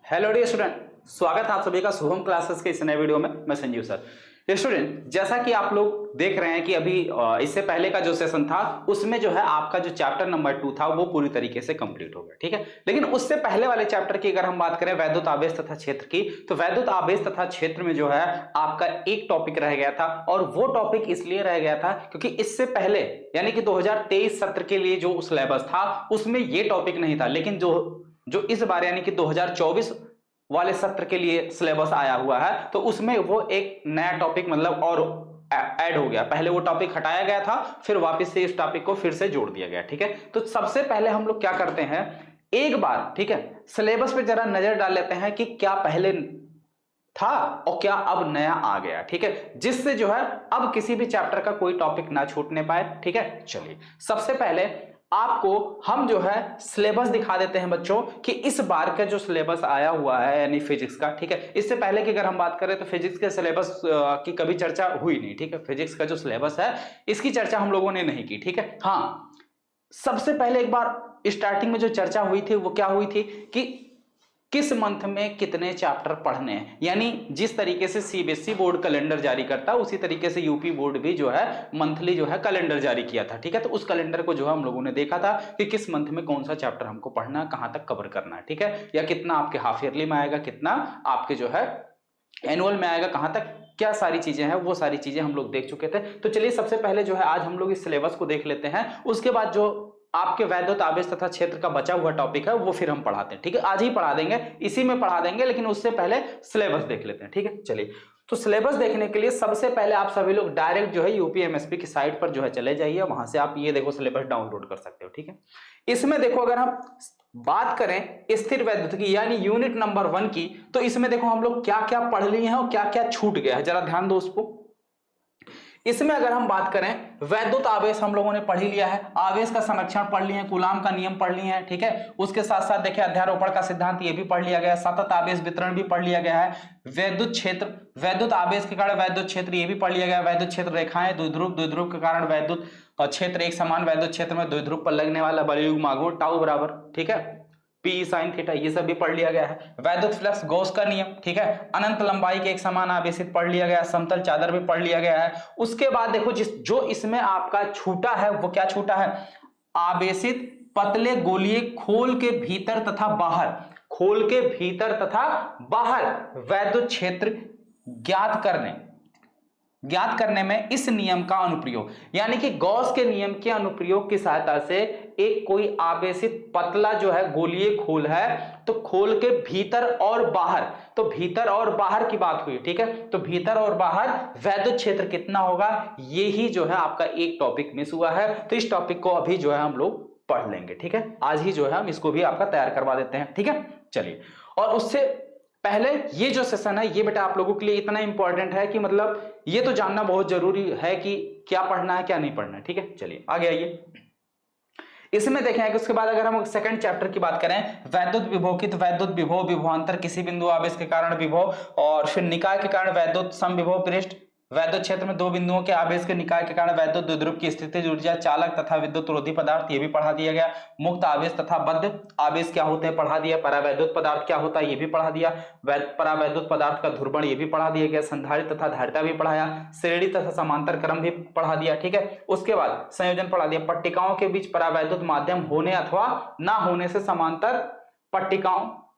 Hello dear student, स्वागत है आप सभी का शुभम क्लासेस के इस नए वीडियो में। मैं संजीव सर। स्टूडेंट, जैसा कि आप लोग देख रहे हैं कि अभी इससे पहले का जो सेशन था उसमें जो है आपका जो चैप्टर नंबर 2 था वो पूरी तरीके से कंप्लीट हो गया, ठीक है। लेकिन उससे पहले वाले चैप्टर की अगर हम बात करें वैद्युत आवेश तथा क्षेत्र की, तो वैद्युत आवेश तथा क्षेत्र में जो है आपका एक टॉपिक रह गया था, और वो टॉपिक इसलिए रह गया था क्योंकि इससे पहले यानी कि 2023 सत्र के लिए जो सिलेबस था उसमें ये टॉपिक नहीं था। लेकिन जो इस बार यानी कि 2024 वाले सत्र के लिए सिलेबस आया हुआ है तो उसमें वो एक नया टॉपिक मतलब और ऐड हो गया। पहले वो टॉपिक हटाया गया था, फिर वापस से इस टॉपिक को फिर से जोड़ दिया गया, ठीक है। तो सबसे पहले हम लोग क्या करते हैं, एक बार ठीक है सिलेबस पे जरा नजर डाल लेते हैं कि क्या पहले था और क्या अब नया आ गया, ठीक है, जिससे जो है अब किसी भी चैप्टर का कोई टॉपिक ना छूटने पाए, ठीक है। चलिए सबसे पहले आपको हम जो है सिलेबस दिखा देते हैं बच्चों कि इस बार का जो सिलेबस आया हुआ है यानी फिजिक्स का, ठीक है। इससे पहले की अगर हम बात करें तो फिजिक्स के सिलेबस की कभी चर्चा हुई नहीं, ठीक है। फिजिक्स का जो सिलेबस है इसकी चर्चा हम लोगों ने नहीं की, ठीक है। हाँ, सबसे पहले एक बार स्टार्टिंग में जो चर्चा हुई थी वो क्या हुई थी कि किस मंथ में कितने चैप्टर पढ़ने हैं, यानी जिस तरीके से सीबीएसई बोर्ड कैलेंडर जारी करता है उसी तरीके से यूपी बोर्ड भी जो है मंथली जो है कैलेंडर जारी किया था, ठीक है। तो उस कैलेंडर को जो है हम लोगों ने देखा था कि किस मंथ में कौन सा चैप्टर हमको पढ़ना है, कहां तक कवर करना है, ठीक है, या कितना आपके हाफ ईयरली में आएगा, कितना आपके जो है एनुअल में आएगा, कहां तक क्या सारी चीजें हैं, वो सारी चीजें हम लोग देख चुके थे। तो चलिए सबसे पहले जो है आज हम लोग इस सिलेबस को देख लेते हैं, उसके बाद जो आपके वैद्युत आवेश तथा क्षेत्र का बचा हुआ टॉपिक है वो फिर हम पढ़ाते हैं, ठीक है। आज ही पढ़ा देंगे, इसी में पढ़ा देंगे, लेकिन उससे पहले सिलेबस देख लेते हैं, ठीक है। चलिए तो सिलेबस देखने के लिए सबसे पहले आप सभी लोग डायरेक्ट जो है यूपीएमएसपी की साइट पर जो है चले जाइए, वहां से आप ये देखो सिलेबस डाउनलोड कर सकते हो, ठीक है। इसमें देखो अगर हम बात करें स्थिर वैद्युत की यानी यूनिट नंबर 1 की, तो इसमें देखो हम लोग क्या क्या पढ़ लिए हैं और क्या क्या छूट गया है, जरा ध्यान दो उसको। इसमें अगर हम बात करें वैद्युत आवेश हम लोगों ने पढ़ ही लिया है, आवेश का संरक्षण पढ़ लिए हैं, कूलाम का नियम पढ़ लिए हैं, ठीक है। उसके साथ साथ देखिए अध्यारोपण का सिद्धांत ये भी पढ़ लिया गया है, सतत आवेश वितरण भी पढ़ लिया गया है, वैद्युत क्षेत्र वैद्युत आवेश के कारण वैद्युत क्षेत्र ये भी पढ़ लिया गया है, वैद्युत क्षेत्र रेखाएं द्विध्रुव के कारण वैद्युत क्षेत्र एक समान वैद्युत क्षेत्र में द्विध्रुव पर लगने वाला बलयुग्म आघूर्ण टाउ बराबर, ठीक है, पी साइन थीटा, ये सब भी पढ़ लिया गया है। वैद्युत फ्लक्स गॉस का नियम, ठीक है, अनंत लंबाई के एक समान आवेशित पढ़ लिया गया है, समतल चादर भी पढ़ लिया गया है। उसके बाद देखो जो इसमें आपका छूटा है वो क्या छूटा है, आवेशित पतले गोलीय खोल के भीतर तथा बाहर, खोल के भीतर तथा बाहर वैद्युत क्षेत्र ज्ञात करने में इस नियम का अनुप्रयोग, यानी कि गॉस के नियम के अनुप्रयोग की सहायता से एक कोई आवेशित पतला जो है गोलीय खोल है, तो खोल के भीतर और बाहर, तो भीतर और बाहर की बात हुई, ठीक है। तो भीतर और बाहर वैद्युत क्षेत्र कितना होगा, ये ही जो है आपका एक टॉपिक मिस हुआ है, तो इस टॉपिक को अभी जो है हम लोग पढ़ लेंगे, ठीक है। आज ही जो है हम इसको भी आपका तैयार करवा देते हैं, ठीक है। चलिए, और उससे पहले ये जो सेशन है ये बेटा आप लोगों के लिए इतना इंपॉर्टेंट है कि मतलब ये तो जानना बहुत जरूरी है कि क्या पढ़ना है क्या नहीं पढ़ना है, ठीक है। चलिए आगे आइए। इसमें देखें कि उसके बाद अगर हम सेकंड चैप्टर की बात करें वैद्युत विभव की, तो वैद्युत विभव विभवांतर किसी बिंदु आवेश के कारण विभव, और फिर निकाय के कारण वैद्युत समविभव पृष्ठ, वैद्युत क्षेत्र में दो बिंदुओं के आवेश के निकाय के कारण वैद्युत द्विध्रुव की स्थितिज ऊर्जा, चालक तथा विद्युत रोधी पदार्थ ये भी पढ़ा दिया गया, मुक्त आवेश तथा बद्ध आवेश क्या होते हैं पढ़ा दिया, परावैद्युत पदार्थ क्या होता है ये भी पढ़ा दिया, परावैद्युत पदार्थ का ध्रुवण ये भी पढ़ा दिया गया, संधारित्र तथा धारिता भी पढ़ाया, श्रेणी तथा समांतर क्रम भी पढ़ा दिया, ठीक है। उसके बाद संयोजन पढ़ा दिया, पट्टिकाओं के बीच परावैद्युत माध्यम होने अथवा ना होने से समांतर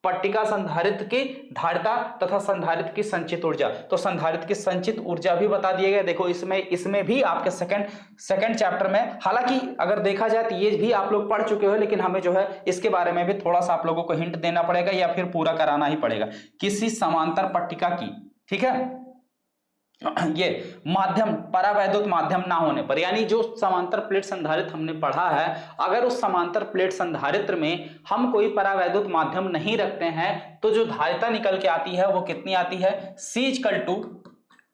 पट्टिका संधारित्र की धारिता तथा संधारित्र की संचित ऊर्जा, तो संधारित्र की संचित ऊर्जा भी बता दिया गया। देखो इसमें भी आपके सेकंड चैप्टर में, हालांकि अगर देखा जाए तो ये भी आप लोग पढ़ चुके हो, लेकिन हमें जो है इसके बारे में भी थोड़ा सा आप लोगों को हिंट देना पड़ेगा या फिर पूरा कराना ही पड़ेगा। किसी समांतर पट्टिका की, ठीक है, ये माध्यम परावैद्युत माध्यम ना होने पर, यानी जो समांतर प्लेट संधारित्र हमने पढ़ा है, अगर उस समांतर प्लेट संधारित्र में हम कोई परावैद्युत माध्यम नहीं रखते हैं तो जो धारिता निकल के आती है वो कितनी आती है, C=2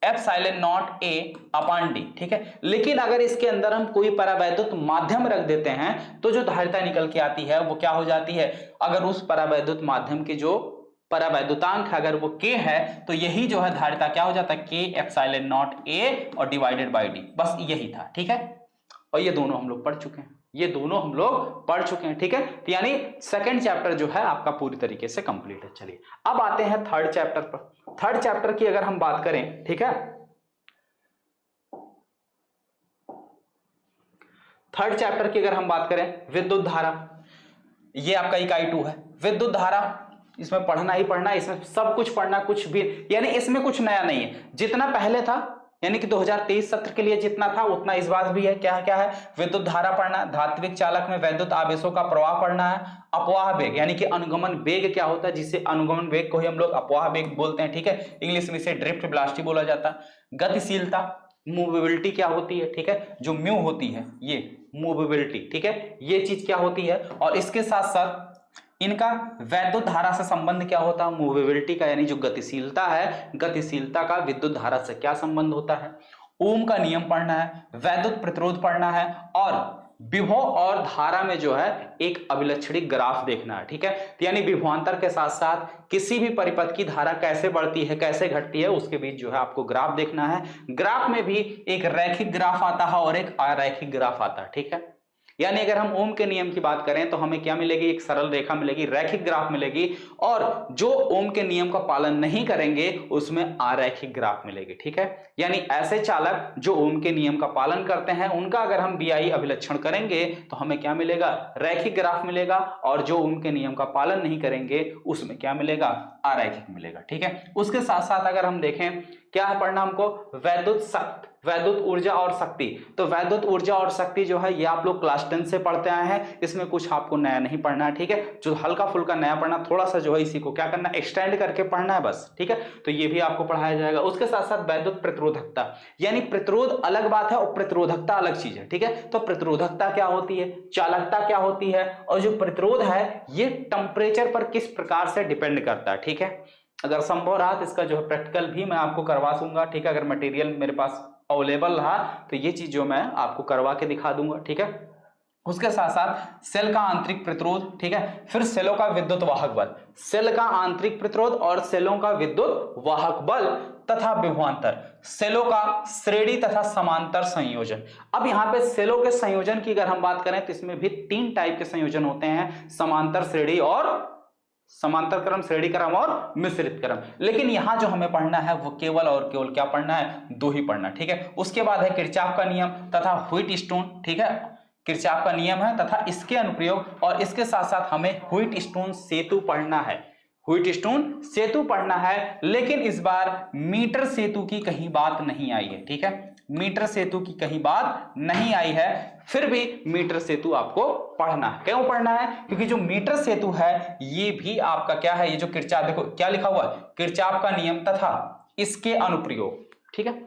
epsilon not A upon D, ठीक है। लेकिन अगर इसके अंदर हम कोई परावैद्युत माध्यम रख देते हैं तो जो धारिता निकल के आती है वो क्या हो जाती है, अगर उस परावैद्युत माध्यम की जो परावैद्युतांक अगर वो K है तो यही जो है धारिता क्या हो जाता है, K एप्सिलॉन नॉट A और डिवाइडेड बाय D, बस यही था, ठीक है। और ये दोनों हम लोग पढ़ चुके हैं, ये दोनों हम लोग पढ़ चुके हैं, ठीक है। तो यानी सेकंड चैप्टर जो है आपका पूरी तरीके से कंप्लीट है। चलिए अब आते हैं थर्ड चैप्टर पर। थर्ड चैप्टर की अगर हम बात करें, ठीक है, थर्ड चैप्टर की अगर हम बात करें, विद्युत धारा, ये आपका इकाई 2 है। विद्युत धारा, इसमें पढ़ना ही पढ़ना, इसमें सब कुछ पढ़ना, कुछ भी यानी इसमें कुछ नया नहीं है। जितना पहले था यानी कि 2023 सत्र के लिए जितना था उतना इस बार भी है। क्या क्या है? विद्युत धारा पढ़ना, धात्विक चालक में वैद्युत आवेशों का प्रवाह पढ़ना है, अपवाह वेग यानी कि अनुगमन वेग क्या होता है, जिसे अनुगमन वेग को ही हम लोग अपवाह वेग बोलते हैं, ठीक है। इंग्लिश में इसे ड्रिफ्ट वेलोसिटी बोला जाता है। गतिशीलता, मूवेबिलिटी क्या होती है, ठीक है, जो म्यू होती है ये मूवेबिलिटी, ठीक है, ये चीज क्या होती है। और इसके साथ साथ इनका वैद्युत धारा से संबंध क्या होता है, मूवेबिलिटी का यानी जो गतिशीलता है, गतिशीलता का विद्युत धारा से क्या संबंध होता है। ओम का नियम पढ़ना है, वैद्युत प्रतिरोध पढ़ना है, और विभव और धारा में जो है एक अभिलक्षणिक ग्राफ देखना है, ठीक है। तो यानी विभवांतर के साथ साथ किसी भी परिपथ की धारा कैसे बढ़ती है कैसे घटती है उसके बीच जो है आपको ग्राफ देखना है। ग्राफ में भी एक रैखिक ग्राफ आता है और एक अरैखिक ग्राफ आता है, ठीक है। यानी अगर हम ओम के नियम की बात करें तो हमें क्या मिलेगी, एक सरल रेखा मिलेगी, रैखिक ग्राफ मिलेगी, और जो ओम के नियम का पालन नहीं करेंगे उसमें अरैखिक ग्राफ मिलेगी, ठीक है। यानी ऐसे चालक जो ओम के नियम का पालन करते हैं उनका अगर हम बीआई अभिलक्षण करेंगे तो हमें क्या मिलेगा, रैखिक ग्राफ मिलेगा, और जो ओम के नियम का पालन नहीं करेंगे उसमें क्या मिलेगा, अरैखिक मिलेगा, ठीक है। उसके साथ साथ अगर हम देखें क्या है पढ़ना हमको, वैद्युत ऊर्जा और शक्ति। तो वैद्युत ऊर्जा और शक्ति जो है ये आप लोग क्लास 10 से पढ़ते आए हैं, इसमें कुछ आपको नया नहीं पढ़ना है, ठीक है। जो हल्का फुल्का नया पढ़ना, थोड़ा सा जो है इसी को क्या करना, एक्सटेंड करके पढ़ना है बस, ठीक है। तो ये भी आपको पढ़ाया जाएगा। उसके साथ साथ वैद्युत प्रतिरोधकता, यानी प्रतिरोध अलग बात है और प्रतिरोधकता अलग चीज है, ठीक है। तो प्रतिरोधकता क्या होती है, चालकता क्या होती है, और जो प्रतिरोध है ये टेम्परेचर पर किस प्रकार से डिपेंड करता है, ठीक है। अगर संभव रहा तो इसका जो है प्रैक्टिकल भी मैं आपको करवा दूंगा, ठीक है। अगर मटेरियल मेरे पास अवेलेबल रहा तो ये चीज जो मैं आपको करवा के दिखा दूंगा, ठीक है। उसके साथ साथ सेल का आंतरिक प्रतिरोध, ठीक है, फिर सेलों का विद्युत वाहक बल, सेल का आंतरिक प्रतिरोध और सेलों का विद्युत वाहक बल तथा विभवांतर, सेलों का श्रेणी तथा समांतर संयोजन। अब यहाँ पे सेलों के संयोजन की अगर हम बात करें तो इसमें भी 3 टाइप के संयोजन होते हैं, समांतर श्रेणी और समांतर क्रम, श्रेणी क्रम और मिश्रित क्रम। लेकिन यहां जो हमें पढ़ना है वो केवल और केवल क्या पढ़ना है, 2 ही पढ़ना, ठीक है। उसके बाद है किरचॉफ का नियम तथा व्हीटस्टोन, ठीक है, किरचॉफ का नियम है तथा इसके अनुप्रयोग, और इसके साथ साथ हमें व्हीटस्टोन सेतु पढ़ना है, व्हीटस्टोन सेतु पढ़ना है। लेकिन इस बार मीटर सेतु की कहीं बात नहीं आई है, ठीक है, मीटर सेतु की कहीं बात नहीं आई है, फिर भी मीटर सेतु आपको पढ़ना है। क्यों पढ़ना है, क्योंकि जो मीटर सेतु है ये भी आपका क्या है, ये जो किरचॉफ, देखो क्या लिखा हुआ है, किरचॉफ का नियम तथा इसके अनुप्रयोग, ठीक है।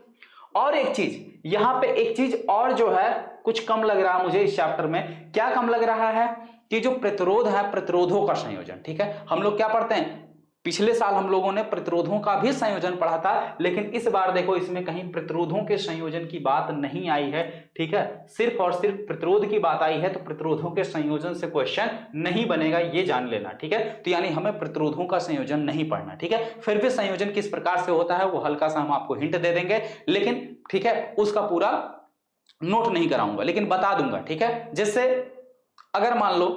और एक चीज यहां पे, एक चीज और जो है कुछ कम लग रहा है मुझे इस चैप्टर में, क्या कम लग रहा है कि जो प्रतिरोध है, प्रतिरोधों का संयोजन, ठीक है। हम लोग क्या पढ़ते हैं, पिछले साल हम लोगों ने प्रतिरोधों का भी संयोजन पढ़ा था, लेकिन इस बार देखो इसमें कहीं प्रतिरोधों के संयोजन की बात नहीं आई है, ठीक है। सिर्फ और सिर्फ प्रतिरोध की बात आई है, तो प्रतिरोधों के संयोजन से क्वेश्चन नहीं बनेगा, ये जान लेना, ठीक है। तो यानी हमें प्रतिरोधों का संयोजन नहीं पढ़ना, ठीक है। फिर भी संयोजन किस प्रकार से होता है वो हल्का सा हम आपको हिंट दे देंगे, लेकिन ठीक है उसका पूरा नोट नहीं कराऊंगा, लेकिन बता दूंगा, ठीक है। जिससे अगर मान लो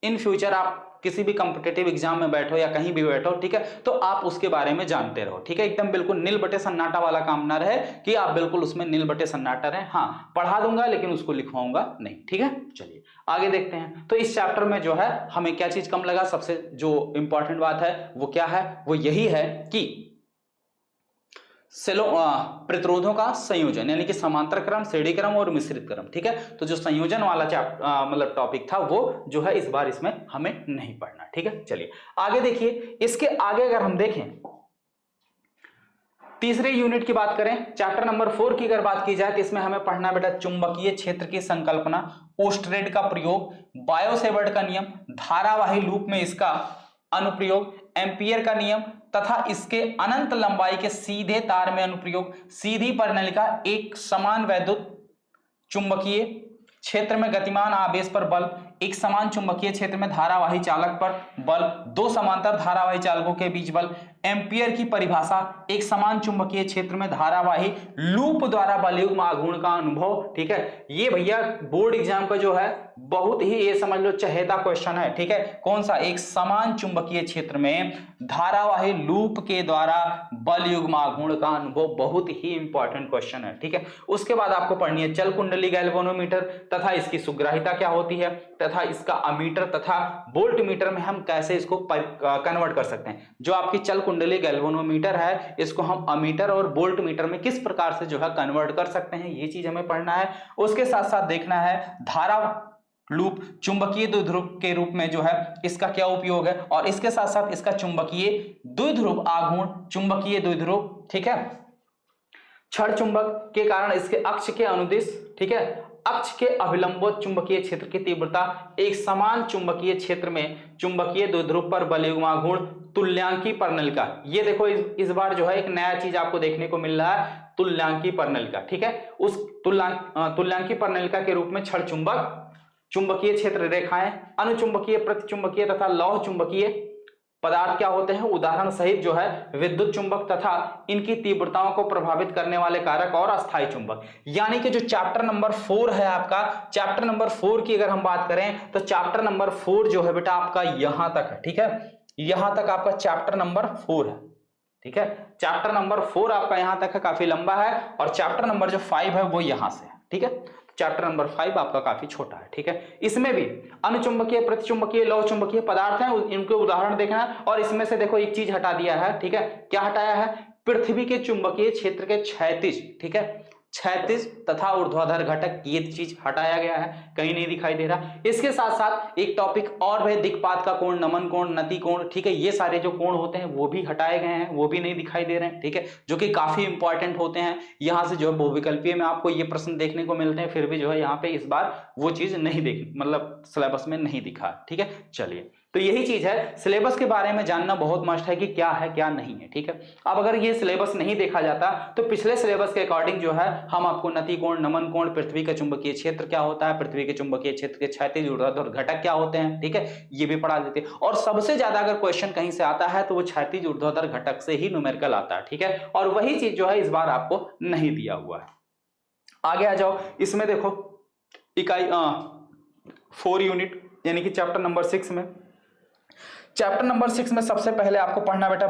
इन फ्यूचर आप किसी भी कॉम्पिटिटिव एग्जाम में बैठो या कहीं भी बैठो, ठीक है, तो आप उसके बारे में जानते रहो, ठीक है। एकदम बिल्कुल नील बटे सन्नाटा वाला काम ना रहे कि आप बिल्कुल उसमें नील बटे सन्नाटा रहे। हाँ पढ़ा दूंगा लेकिन उसको लिखवाऊंगा नहीं, ठीक है। चलिए आगे देखते हैं। तो इस चैप्टर में जो है हमें क्या चीज कम लगा, सबसे जो इंपॉर्टेंट बात है वो क्या है, वो यही है कि सेलों प्रतिरोधों का संयोजन, यानी कि समांतर क्रम, श्रेणी क्रम और मिश्रित क्रम, ठीक है। तो जो संयोजन वाला मतलब टॉपिक था वो जो है इस बार इसमें हमें नहीं पढ़ना, ठीक है। चलिए आगे देखिए, इसके आगे अगर हम देखें तीसरे यूनिट की बात करें, चैप्टर नंबर 4 की अगर बात की जाए तो इसमें हमें पढ़ना बेटा चुंबकीय क्षेत्र की संकल्पना, ओस्टरेड का प्रयोग, बायो-सेवर्ट का नियम, धारावाही लूप में इसका अनुप्रयोग, एम्पियर का नियम तथा इसके अनंत लंबाई के सीधे तार में अनुप्रयोग, सीधी परिनलिका, एक समान वैद्युत चुंबकीय क्षेत्र में गतिमान आवेश पर बल, एक समान चुंबकीय क्षेत्र में धारावाही चालक पर बल, 2 समांतर धारावाही चालकों के बीच बल, एम्पियर की परिभाषा, एक समान चुंबकीय क्षेत्र में धारावाही लूप द्वारा बलयुग्म आघूर्ण का अनुभव, ठीक है। ये भैया बोर्ड एग्जाम का जो है बहुत ही ये समझ लो चहेता क्वेश्चन है, ठीक है। कौन सा? एक समान चुंबकीय क्षेत्र में धारावाही लूप के द्वारा बल युग्माघूर्ण का अनुभव, बहुत ही इंपॉर्टेंट क्वेश्चन है, ठीक है। उसके बाद आपको पढ़नी है चल कुंडली गैल्वेनोमीटर तथा इसकी सुग्राहिता क्या होती है, तथा इसका अमीटर तथा वोल्ट मीटर में हम कैसे इसको कन्वर्ट कर सकते हैं। जो आपकी चल कुंडली गैल्वेनोमीटर है इसको हम अमीटर और वोल्ट मीटर में किस प्रकार से जो है कन्वर्ट कर सकते हैं, ये चीज हमें पढ़ना है। उसके साथ साथ देखना है धारा लूप चुंबकीय द्विध्रुव के रूप में जो है इसका क्या उपयोग है, और इसके साथ साथ इसका चुंबकीय द्विध्रुव आघूर्ण, चुंबकीय द्विध्रुव, ठीक है, क्षण चुंबक के कारण इसके अक्ष के अनुदिश, ठीक है, अक्ष के अभिलंबोत चुंबकीय क्षेत्र की तीव्रता, एक समान चुंबकीय क्षेत्र में चुंबकीय द्विध्रुव पर बल युग्माघूर्ण, तुल्यांकी परनलिका। ये देखो इस बार जो है एक नया चीज आपको देखने को मिल रहा है, तुल्यांकी परनलिका, ठीक है। उस तुल्यांकी परनलिका के रूप में क्षण चुंबक, चुंबकीय क्षेत्र रेखाएं, अनुचुंबकीय, प्रतिचुंबकीय तथा लौह चुंबकीय पदार्थ क्या होते हैं, उदाहरण सहित जो है विद्युत चुंबक तथा इनकी तीव्रताओं को प्रभावित करने वाले कारक और अस्थायी चुंबक। यानी कि जो चैप्टर नंबर 4 है आपका, चैप्टर नंबर 4 की अगर हम बात करें तो चैप्टर नंबर 4 जो है बेटा आपका यहां तक है, ठीक है, यहां तक आपका चैप्टर नंबर 4 है, ठीक है। चैप्टर नंबर 4 आपका यहां तक है, काफी लंबा है, और चैप्टर नंबर जो 5 है वो यहां से है, ठीक है। चैप्टर नंबर 5 आपका काफी छोटा है, ठीक है। इसमें भी अनुचुंबकीय, प्रतिचुंबकीय, लौह चुंबकीय पदार्थ हैं, इनके उदाहरण देखना है। और इसमें से देखो एक चीज हटा दिया है, ठीक है, क्या हटाया है, पृथ्वी के चुंबकीय क्षेत्र के क्षैतिज, ठीक है, क्षैतिज तथा ऊर्ध्वाधर घटक, ये चीज हटाया गया है, कहीं नहीं दिखाई दे रहा। इसके साथ साथ एक टॉपिक और है, दिक्पात का कोण, नमन कोण, नति कोण, ठीक है, ये सारे जो कोण होते हैं वो भी हटाए गए हैं, वो भी नहीं दिखाई दे रहे हैं, ठीक है, जो कि काफी इंपॉर्टेंट होते हैं। यहां से जो है बहुविकल्पीय में आपको ये प्रश्न देखने को मिलते हैं, फिर भी जो है यहाँ पे इस बार वो चीज नहीं देख, मतलब सिलेबस में नहीं दिखा, ठीक है। चलिए, तो यही चीज है, सिलेबस के बारे में जानना बहुत मस्ट है कि क्या है क्या नहीं है, ठीक है। अब अगर ये सिलेबस नहीं देखा जाता तो पिछले सिलेबस के अकॉर्डिंग जो है हम आपको नति कोण, नमन कोण, पृथ्वी का चुंबकीय क्षेत्र क्या होता है, पृथ्वी के चुंबकीय क्षेत्र के क्षैतिज ऊर्ध्वाधर घटक क्या होते हैं, ठीक है, ये भी पढ़ा देते। और सबसे ज्यादा अगर क्वेश्चन कहीं से आता है तो वो क्षैतिज ऊर्ध्वाधर घटक से ही न्यूमेरिकल आता है, ठीक है। और वही चीज जो है इस बार आपको नहीं दिया हुआ है। आगे आ जाओ, इसमें देखो इकाई 4 यूनिट यानी कि चैप्टर नंबर 6 में, चैप्टर नंबर 6 में सबसे पहले आपको पढ़ना बेटा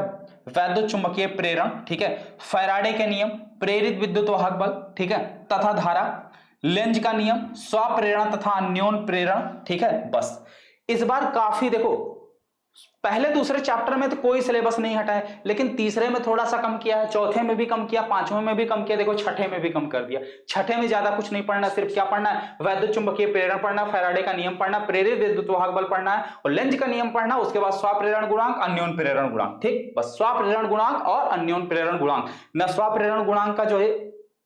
वैद्युत चुंबकीय प्रेरण, ठीक है, फैराडे के नियम, प्रेरित विद्युत वाहक बल, ठीक है, तथा धारा, लेंज का नियम, स्वप्रेरण तथा अन्योन प्रेरण, ठीक है। बस इस बार काफी देखो, पहले दूसरे चैप्टर में तो कोई सिलेबस नहीं हटा है, लेकिन तीसरे में थोड़ा सा कम किया है, चौथे में भी कम किया, पांचवें में भी कम किया, देखो छठे में भी कम कर दिया। छठे में ज्यादा कुछ नहीं पढ़ना, सिर्फ क्या पढ़ना है, वैद्युत चुंबकीय प्रेरण पढ़ना, फैराडे का नियम पढ़ना, प्रेरित विद्युत वाहक बल पढ़ना है, और लेंज का नियम पढ़ना, उसके बाद स्वप्रेरण गुणांक, अन्योन प्रेरण गुणांक, ठीक, बस स्वप्रेरण गुणांक और अन्योन प्रेरण गुणांक। न स्वप्रेरण गुणांक का जो है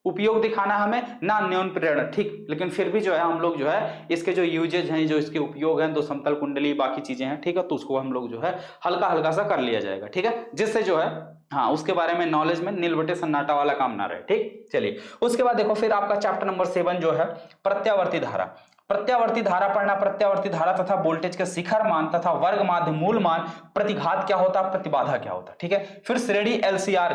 उपयोग दिखाना हमें, ना अन्योन प्रेरण, ठीक, लेकिन फिर भी जो है हम लोग जो है इसके जो यूजेज हैं, जो इसके उपयोग हैं, दो समतल कुंडली बाकी चीजें हैं, ठीक है, तो उसको हम लोग जो है हल्का हल्का सा कर लिया जाएगा, ठीक है, जिससे जो है हाँ उसके बारे में नॉलेज में नीलबटे सन्नाटा वाला काम ना रहे, ठीक। चलिए, उसके बाद देखो फिर आपका चैप्टर नंबर 7 जो है प्रत्यावर्ती धारा, प्रत्यावर्ती धारा पढ़ना, प्रत्यावर्ती धारा तथा वोल्टेज के शिखर मान तथा वर्ग माध्य मूल मान, प्रतिघात क्या होता, प्रतिबाधा क्या होता, ठीक है। फिर श्रेणी LCR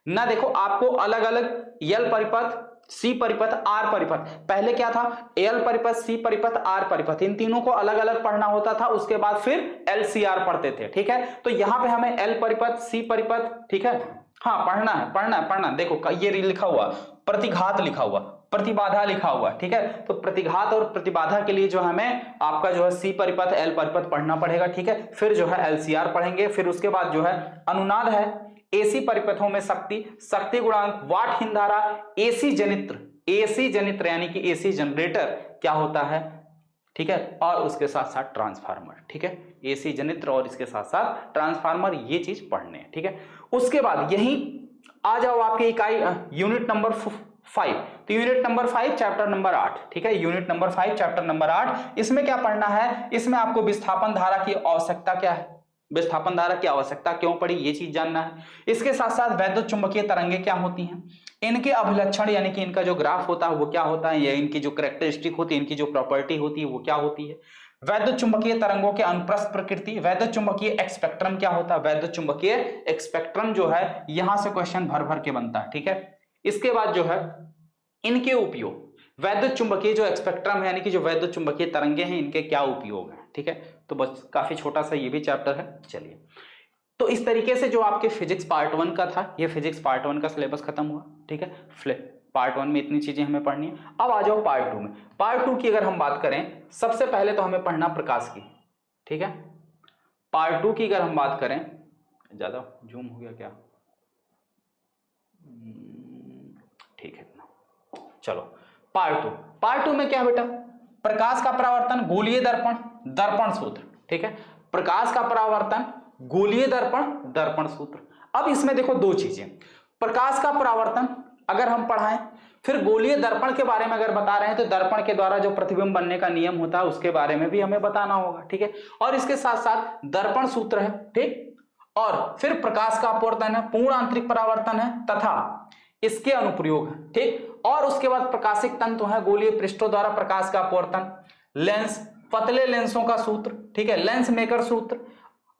ना, देखो आपको अलग अलग L परिपथ, C परिपथ, R परिपथ, पहले क्या था L परिपथ, C परिपथ, R परिपथ, इन तीनों को अलग अलग पढ़ना होता था, उसके बाद फिर LCR पढ़ते थे, ठीक है। तो यहां पे हमें L परिपथ, C परिपथ, ठीक है, हाँ पढ़ना है, पढ़ना, देखो ये लिखा हुआ प्रतिघात, लिखा हुआ प्रतिबाधा, लिखा हुआ, ठीक है। तो प्रतिघात और प्रतिबाधा के लिए जो हमें आपका जो है C परिपथ, L परिपथ पढ़ना पड़ेगा, ठीक है। फिर जो है LCR पढ़ेंगे, फिर उसके बाद जो है अनुनाद है, AC परिपथों में शक्ति, शक्ति गुणांक, वाट हिंदारा, AC जनित्र यानी कि AC जनरेटर क्या होता है, ठीक है, और उसके साथ साथ ट्रांसफार्मर, ठीक है, AC जनित्र और इसके साथ साथ ट्रांसफार्मर, ये चीज पढ़ने हैं, ठीक है। उसके बाद यही आ जाओ आपकी इकाई यूनिट नंबर 5, तो यूनिट नंबर 5 चैप्टर नंबर 8, ठीक है, यूनिट नंबर 5 चैप्टर नंबर 8, इसमें क्या पढ़ना है, इसमें आपको विस्थापन धारा की आवश्यकता क्या है, विस्थापन धारा की आवश्यकता क्यों पड़ी, ये चीज जानना है। इसके साथ साथ वैद्युत चुंबकीय तरंगे क्या होती हैं, इनके अभिलक्षण यानी कि इनका जो ग्राफ होता है वो क्या होता है, या इनकी जो कैरेक्टरिस्टिक होती है, इनकी जो प्रॉपर्टी होती है वो क्या होती है। वैद्युत चुंबकीय तरंगों के अनुप्रस्थ प्रकृति, वैद्युत चुंबकीय एक्सपेक्ट्रम क्या होता है, वैद्युत चुंबकीय एक्सपेक्ट्रम जो है यहां से क्वेश्चन भर भर के बनता है, ठीक है। इसके बाद जो है इनके उपयोग, वैद्युत चुंबकीय जो स्पेक्ट्रम है यानी कि जो वैद्युत चुंबकीय तरंगे हैं इनके क्या उपयोग है, ठीक है। तो बस काफी छोटा सा ये भी चैप्टर है। चलिए, तो इस तरीके से जो आपके फिजिक्स पार्ट 1 का था, ये फिजिक्स पार्ट 1 का सिलेबस खत्म हुआ, ठीक है। पार्ट 1 में इतनी चीजें हमें पढ़नी है। अब आ जाओ पार्ट 2 में। पार्ट 2 की अगर हम बात करें, सबसे पहले तो हमें पढ़ना प्रकाश की, ठीक है। पार्ट 2 की अगर हम बात करें, ज्यादा जूम हो गया क्या, ठीक है इतना। चलो पार्ट 2 में क्या बेटा, प्रकाश का परावर्तन, गोलीय दर्पण, दर्पण सूत्र, ठीक है। प्रकाश का परावर्तन, गोलीय दर्पण, दर्पण सूत्र। अब इसमें देखो दो चीजें, प्रकाश का परावर्तन अगर हम पढ़ाएं, फिर गोलीय दर्पण के बारे में अगर बता रहे हैं तो दर्पण के द्वारा जो प्रतिबिंब बनने का नियम होता है उसके बारे में भी हमें बताना होगा, ठीक है। और इसके साथ साथ दर्पण सूत्र है, ठीक। और फिर प्रकाश का अपवर्तन है, पूर्ण आंतरिक परावर्तन है तथा इसके अनुप्रयोग है, ठीक। और उसके बाद प्रकाशिक तंतु है, गोलीय पृष्ठों द्वारा प्रकाश का अपवर्तन, लेंस, पतले लेंसों का सूत्र, ठीक है, लेंस मेकर सूत्र,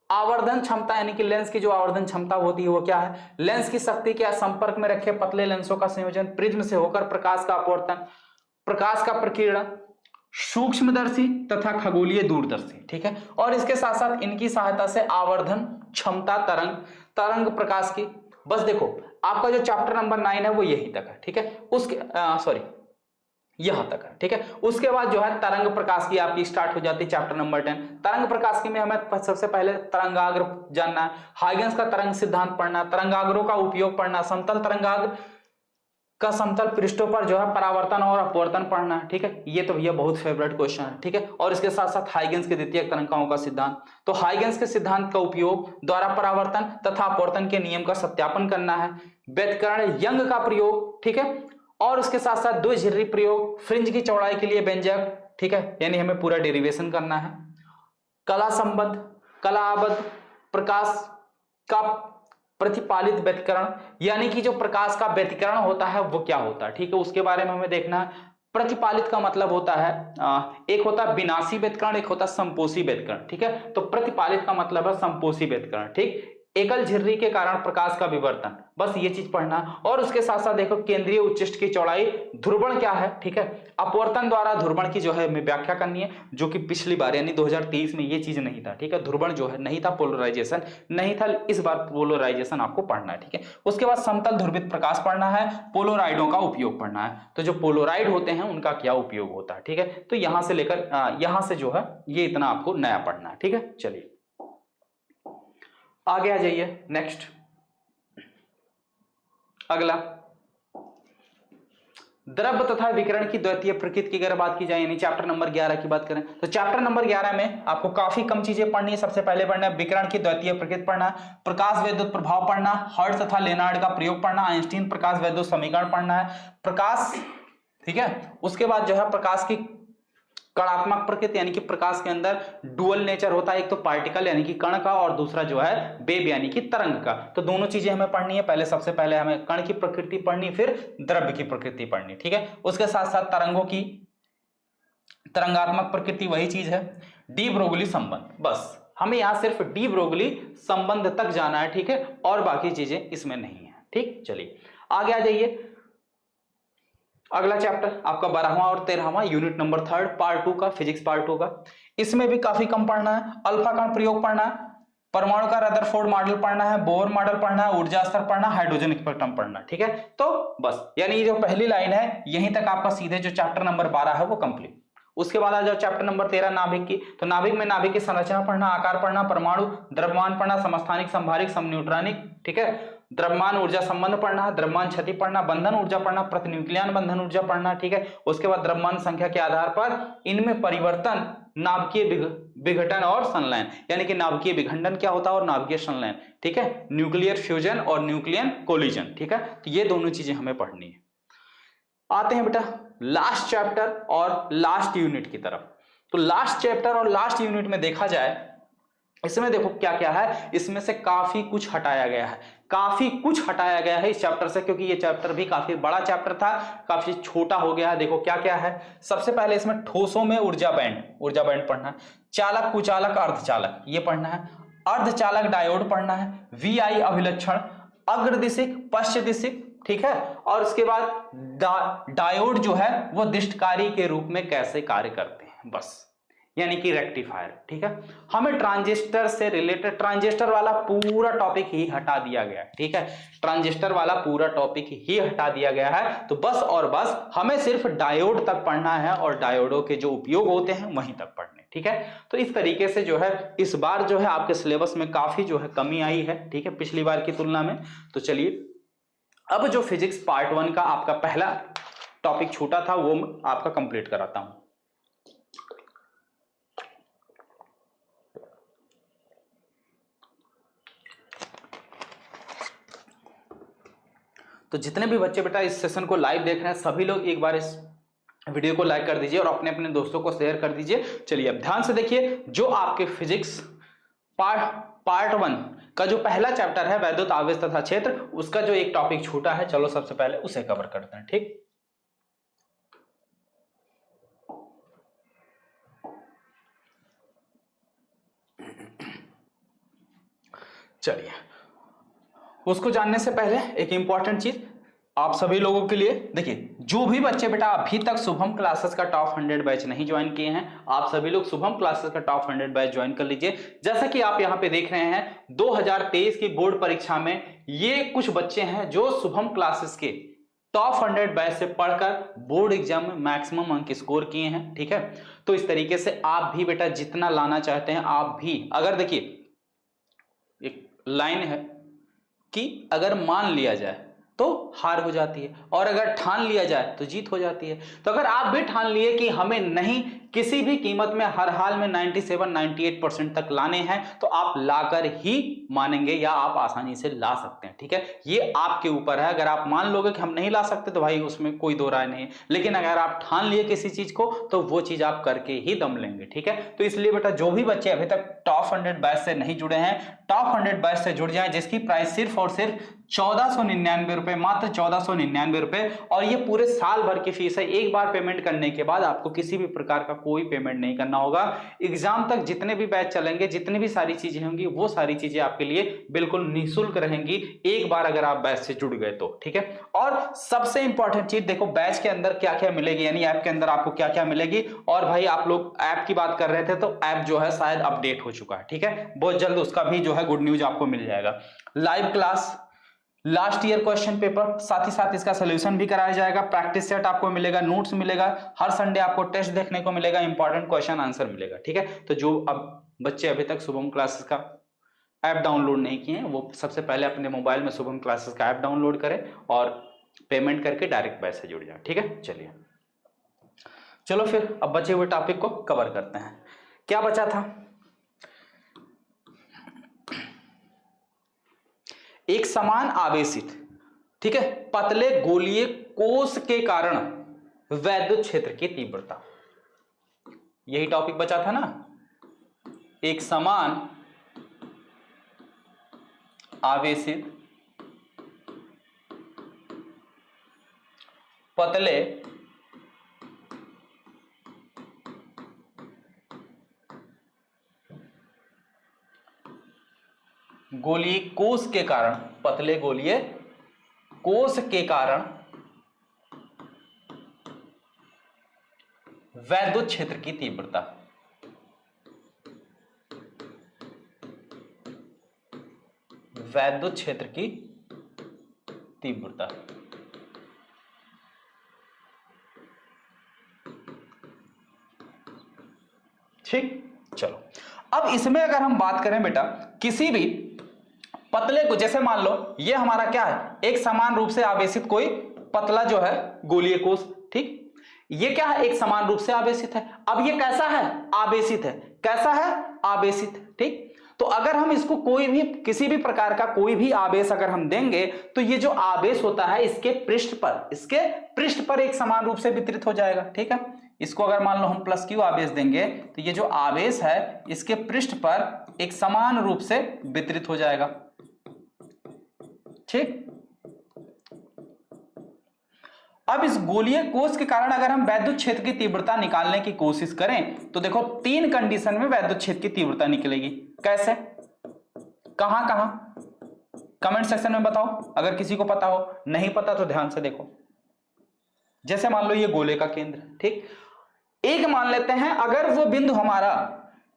आवर्धन क्षमता यानी कि लेंस की जो आवर्धन क्षमता होती है वो क्या है, लेंस की शक्ति के संपर्क में रखे पतले लेंसों का संयोजन, प्रिज्म से होकर प्रकाश का अपवर्तन, प्रकाश का प्रकीर्णन, सूक्ष्मदर्शी तथा खगोलीय दूरदर्शी, ठीक है। और इसके साथ साथ इनकी सहायता से आवर्धन क्षमता, तरंग प्रकाश की। बस देखो आपका जो चैप्टर नंबर 9 है वो यही तक है, ठीक है। उसके सॉरी यहां तक है, ठीक है। उसके बाद जो है तरंग प्रकाश की आपकी स्टार्ट हो जाती है चैप्टर नंबर 10। तरंग प्रकाश की में हमें सबसे पहले तरंगाग्र जानना है, हाइगेंस का तरंग सिद्धांत पढ़ना, तरंगाग्रों का उपयोग पढ़ना, समतल तरंगाग्र का समतल पृष्ठों पर जो है परावर्तन और अपवर्तन पढ़ना है, ठीक है। ये तो भैया बहुत फेवरेट क्वेश्चन है, ठीक है। और इसके साथ साथ हाइगेंस के द्वितीयक तरंगाओं का सिद्धांत, तो हाइगेंस के सिद्धांत का उपयोग द्वारा परावर्तन तथा अपवर्तन के नियम का सत्यापन करना है, व्यतिकरण यंग का प्रयोग, ठीक है। और उसके साथ साथ द्विझिर्री प्रयोग, फ्रिंज की चौड़ाई के लिए व्यंजक, ठीक है, यानी हमें पूरा डेरिवेशन करना है, कला संबंध, कला आबद्ध, प्रकाश का प्रतिपालित व्यतिकरण यानी कि जो प्रकाश का व्यतिकरण होता है वो क्या होता है, ठीक है, उसके बारे में हमें देखना है। प्रतिपालित का मतलब होता है एक होता है विनाशी व्यतिकरण, एक होता है संपोषी व्यतिकरण, ठीक है। तो प्रतिपालित का मतलब है संपोषी व्यतिकरण, ठीक। एकल झिर्री के कारण प्रकाश का विवर्तन, बस ये चीज पढ़ना। और उसके साथ साथ देखो केंद्रीय उच्चिष्ट की चौड़ाई, ध्रुवण क्या है, ठीक है। अपवर्तन द्वारा ध्रुवण की जो है हमें व्याख्या करनी है, जो कि पिछली बार यानी 2023 में ये चीज नहीं था, ठीक है। ध्रुवण जो है नहीं था, पोलराइजेशन नहीं था, इस बार पोलराइजेशन आपको पढ़ना है, ठीक है। उसके बाद समतल ध्रुवित प्रकाश पढ़ना है, पोलोराइडों का उपयोग पढ़ना है, तो जो पोलोराइड होते हैं उनका क्या उपयोग होता है, ठीक है। तो यहां से लेकर यहां से जो है ये इतना आपको नया पढ़ना है, ठीक है। चलिए आगे आ जाइए, नेक्स्ट अगला, द्रव्य तथा विकिरण की द्वितीय प्रकृति की अगर बात की जाए यानी चैप्टर नंबर 11 की बात करें तो चैप्टर नंबर 11 में आपको काफी कम चीजें पढ़नी है। सबसे पहले पढ़ना है विकिरण की द्वितीय प्रकृति पढ़ना, प्रकाश वैद्युत प्रभाव पढ़ना, हर्ट्ज तथा लेनार्ड का प्रयोग पढ़ना, आइंस्टीन प्रकाश वैद्युत समीकरण पढ़ना है, प्रकाश, ठीक है। उसके बाद जो है प्रकाश की कणात्मक प्रकृति यानी कि प्रकाश के अंदर डुअल नेचर होता है, एक तो पार्टिकल यानी कि कण का और दूसरा जो है वेव यानी कि तरंग का। तो दोनों चीजें हमें पढ़नी है, पहले सबसे पहले हमें कण की प्रकृति पढ़नी, फिर द्रव्य की प्रकृति पढ़नी, ठीक है। उसके साथ साथ तरंगों की तरंगात्मक प्रकृति वही चीज है, डी ब्रोगली संबंध, बस हमें यहां सिर्फ डी ब्रोगली संबंध तक जाना है, ठीक है, और बाकी चीजें इसमें नहीं है, ठीक। चलिए आगे आ जाइए, अगला चैप्टर आपका 12वां और 13वां यूनिट नंबर 3 पार्ट 2 का, फिजिक्स पार्ट 2 का। इसमें भी काफी कम पढ़ना है, अल्फा कण प्रयोग पढ़ना है, परमाणु का रदरफोर्ड मॉडल पढ़ना है, बोर मॉडल पढ़ना है, ऊर्जा स्तर पढ़ना, हाइड्रोजन स्पेक्ट्रम पढ़ना, ठीक है। तो बस यानी जो पहली लाइन है यहीं तक आपका सीधे जो चैप्टर नंबर 12 है वो कंप्लीट। उसके बाद आ जाओ चैप्टर नंबर 13 नाभिक की, तो नाभिक में नाभिक की संरचना पढ़ना, आकार पढ़ना, परमाणु द्रव्यमान पढ़ना, समस्थानिक, संभारिक, समन्यूट्रॉनिक, ठीक है, द्रव्यमान ऊर्जा संबंध पढ़ना, द्रव्यमान क्षति पढ़ना, बंधन ऊर्जा पढ़ना, प्रतिन्यूक्लियन बंधन ऊर्जा पढ़ना, ठीक है। उसके बाद द्रव्यमान संख्या के आधार पर इनमें परिवर्तन, नाभिकीय विघटन और संलयन यानी कि नाभिकीय विखंडन क्या होता है और नाभिकीय संलयन, ठीक है, न्यूक्लियर फ्यूजन और न्यूक्लियन कोलिजन, ठीक है। तो ये दोनों चीजें हमें पढ़नी है। आते हैं बेटा लास्ट चैप्टर और लास्ट यूनिट की तरफ। तो लास्ट चैप्टर और लास्ट यूनिट में देखा जाए, इसमें देखो क्या क्या है, इसमें से काफी कुछ हटाया गया है, काफी कुछ हटाया गया है इस चैप्टर से, क्योंकि ये चैप्टर भी काफी बड़ा चैप्टर था, काफी छोटा हो गया है। देखो क्या क्या है, सबसे पहले इसमें ठोसों में ऊर्जा बैंड पढ़ना है, चालक, कुचालक, अर्धचालक ये पढ़ना है, अर्धचालक डायोड पढ़ना है, VI अभिलक्षण, अग्रदिशिक, पश्चदिशिक, ठीक है, और उसके बाद डायोड जो है वो दिष्टकारी के रूप में कैसे कार्य करते हैं, बस, यानी कि रेक्टिफायर। ठीक है, हमें ट्रांजिस्टर से रिलेटेड ट्रांजिस्टर वाला पूरा टॉपिक ही हटा दिया गया है। ठीक है, ट्रांजिस्टर वाला पूरा टॉपिक ही हटा दिया गया है, तो बस और बस हमें सिर्फ डायोड तक पढ़ना है और डायोडों के जो उपयोग होते हैं वहीं तक पढ़ने। ठीक है, तो इस तरीके से जो है इस बार जो है आपके सिलेबस में काफी जो है कमी आई है, ठीक है, पिछली बार की तुलना में। तो चलिए अब जो फिजिक्स पार्ट 1 का आपका पहला टॉपिक छूटा था वो आपका कंप्लीट कराता हूं। तो जितने भी बच्चे बेटा इस सेशन को लाइव देख रहे हैं सभी लोग एक बार इस वीडियो को लाइक कर दीजिए और अपने अपने दोस्तों को शेयर कर दीजिए। चलिए अब ध्यान से देखिए, जो आपके फिजिक्स पार्ट 1 का जो पहला चैप्टर है वैद्युत आवेश तथा क्षेत्र, उसका जो एक टॉपिक छूटा है, चलो सबसे पहले उसे कवर करते हैं। ठीक, चलिए उसको जानने से पहले एक इंपॉर्टेंट चीज आप सभी लोगों के लिए, देखिए जो भी बच्चे बेटा अभी तक शुभम क्लासेस का टॉप 100 बैच नहीं ज्वाइन किए हैं, आप सभी लोग शुभम क्लासेस का टॉप 100 बैच ज्वाइन कर लीजिए। जैसा कि आप यहां पे देख रहे हैं 2023 की बोर्ड परीक्षा में ये कुछ बच्चे हैं जो शुभम क्लासेस के टॉप 100 बैच से पढ़कर बोर्ड एग्जाम में मैक्सिमम अंक स्कोर किए हैं। ठीक है, तो इस तरीके से आप भी बेटा जितना लाना चाहते हैं आप भी, अगर देखिए एक लाइन है कि अगर मान लिया जाए तो हार हो जाती है और अगर ठान लिया जाए तो जीत हो जाती है। तो अगर आप भी ठान लिए कि हमें नहीं किसी भी कीमत में हर हाल में 97-98% तक लाने हैं, तो आप लाकर ही मानेंगे या आप आसानी से ला सकते हैं। ठीक है, ये आपके ऊपर है। अगर आप मान लोगे कि हम नहीं ला सकते तो भाई उसमें कोई दो राय नहीं है, लेकिन अगर आप ठान लिए किसी चीज को तो वो चीज आप करके ही दम लेंगे। ठीक है, तो इसलिए बेटा जो भी बच्चे अभी तक टॉप 100 बैच से नहीं जुड़े हैं, टॉप 100 बैच से जुड़ जाएं, जिसकी प्राइस सिर्फ और सिर्फ 1499 रुपए, मात्र 1499 रुपए, और ये पूरे साल भर की फीस है। एक बार पेमेंट करने के बाद आपको किसी भी प्रकार का कोई पेमेंट नहीं करना होगा। एग्जाम तक जितने भी बैच चलेंगे, जितनी भी सारी चीजें होंगी, वो सारी चीजें आपके लिए बिल्कुल निःशुल्क रहेंगी एक बार अगर आप बैच से जुड़ गए तो। ठीक है, और सबसे इंपॉर्टेंट चीज देखो, बैच के अंदर क्या क्या मिलेगी, यानी ऐप के अंदर आपको क्या क्या मिलेगी। और भाई आप लोग ऐप की बात कर रहे थे तो ऐप जो है शायद अपडेट हो चुका है। ठीक है, बहुत जल्द उसका भी जो है गुड न्यूज आपको मिल जाएगा। Live class, last year question paper, साथ ही साथ इसका सोल्यूशन भी कराया जाएगा, प्रैक्टिस सेट आपको मिलेगा, नोट्स मिलेगा, हर संडे आपको टेस्ट देखने को मिलेगा, इंपॉर्टेंट क्वेश्चन आंसर मिलेगा। ठीक है, तो जो अब बच्चे अभी तक शुभम क्लासेस का ऐप डाउनलोड नहीं किए हैं वो सबसे पहले अपने मोबाइल में शुभम क्लासेस का ऐप डाउनलोड करें और पेमेंट करके डायरेक्ट बैच से जुड़ जाए। ठीक है, चलिए चलो फिर अब बचे हुए टॉपिक को कवर करते हैं। क्या बचा था, एक समान आवेशित, ठीक है, पतले गोलीय कोश के कारण वैद्युत क्षेत्र की तीव्रता, यही टॉपिक बचा था ना। एक समान आवेशित पतले गोलीय कोश के कारण, पतले गोलीय कोश के कारण वैद्युत क्षेत्र की तीव्रता, वैद्युत क्षेत्र की तीव्रता। ठीक, चलो अब इसमें अगर हम बात करें बेटा किसी भी पतले को, जैसे मान लो ये हमारा क्या है, एक समान रूप से आवेशित कोई पतला जो है गोलीय कोश। ठीक, ये क्या है, एक समान रूप से आवेशित है। अब ये कैसा है, आवेशित है। कैसा है, आवेशित। ठीक, तो अगर हम इसको कोई भी किसी भी प्रकार का कोई भी आवेश अगर हम देंगे तो ये जो आवेश होता है इसके पृष्ठ पर एक समान रूप से वितरित हो जाएगा। ठीक है, इसको अगर मान लो हम प्लस क्यू आवेश देंगे तो ये जो आवेश है इसके पृष्ठ पर एक समान रूप से वितरित हो जाएगा। ठीक, अब इस गोलीय कोश के कारण अगर हम वैद्युत क्षेत्र की तीव्रता निकालने की कोशिश करें तो देखो तीन कंडीशन में वैद्युत क्षेत्र की तीव्रता निकलेगी। कैसे, कहां कहां, कमेंट सेक्शन में बताओ अगर किसी को पता हो, नहीं पता तो ध्यान से देखो। जैसे मान लो ये गोले का केंद्र, ठीक, एक मान लेते हैं अगर वो बिंदु हमारा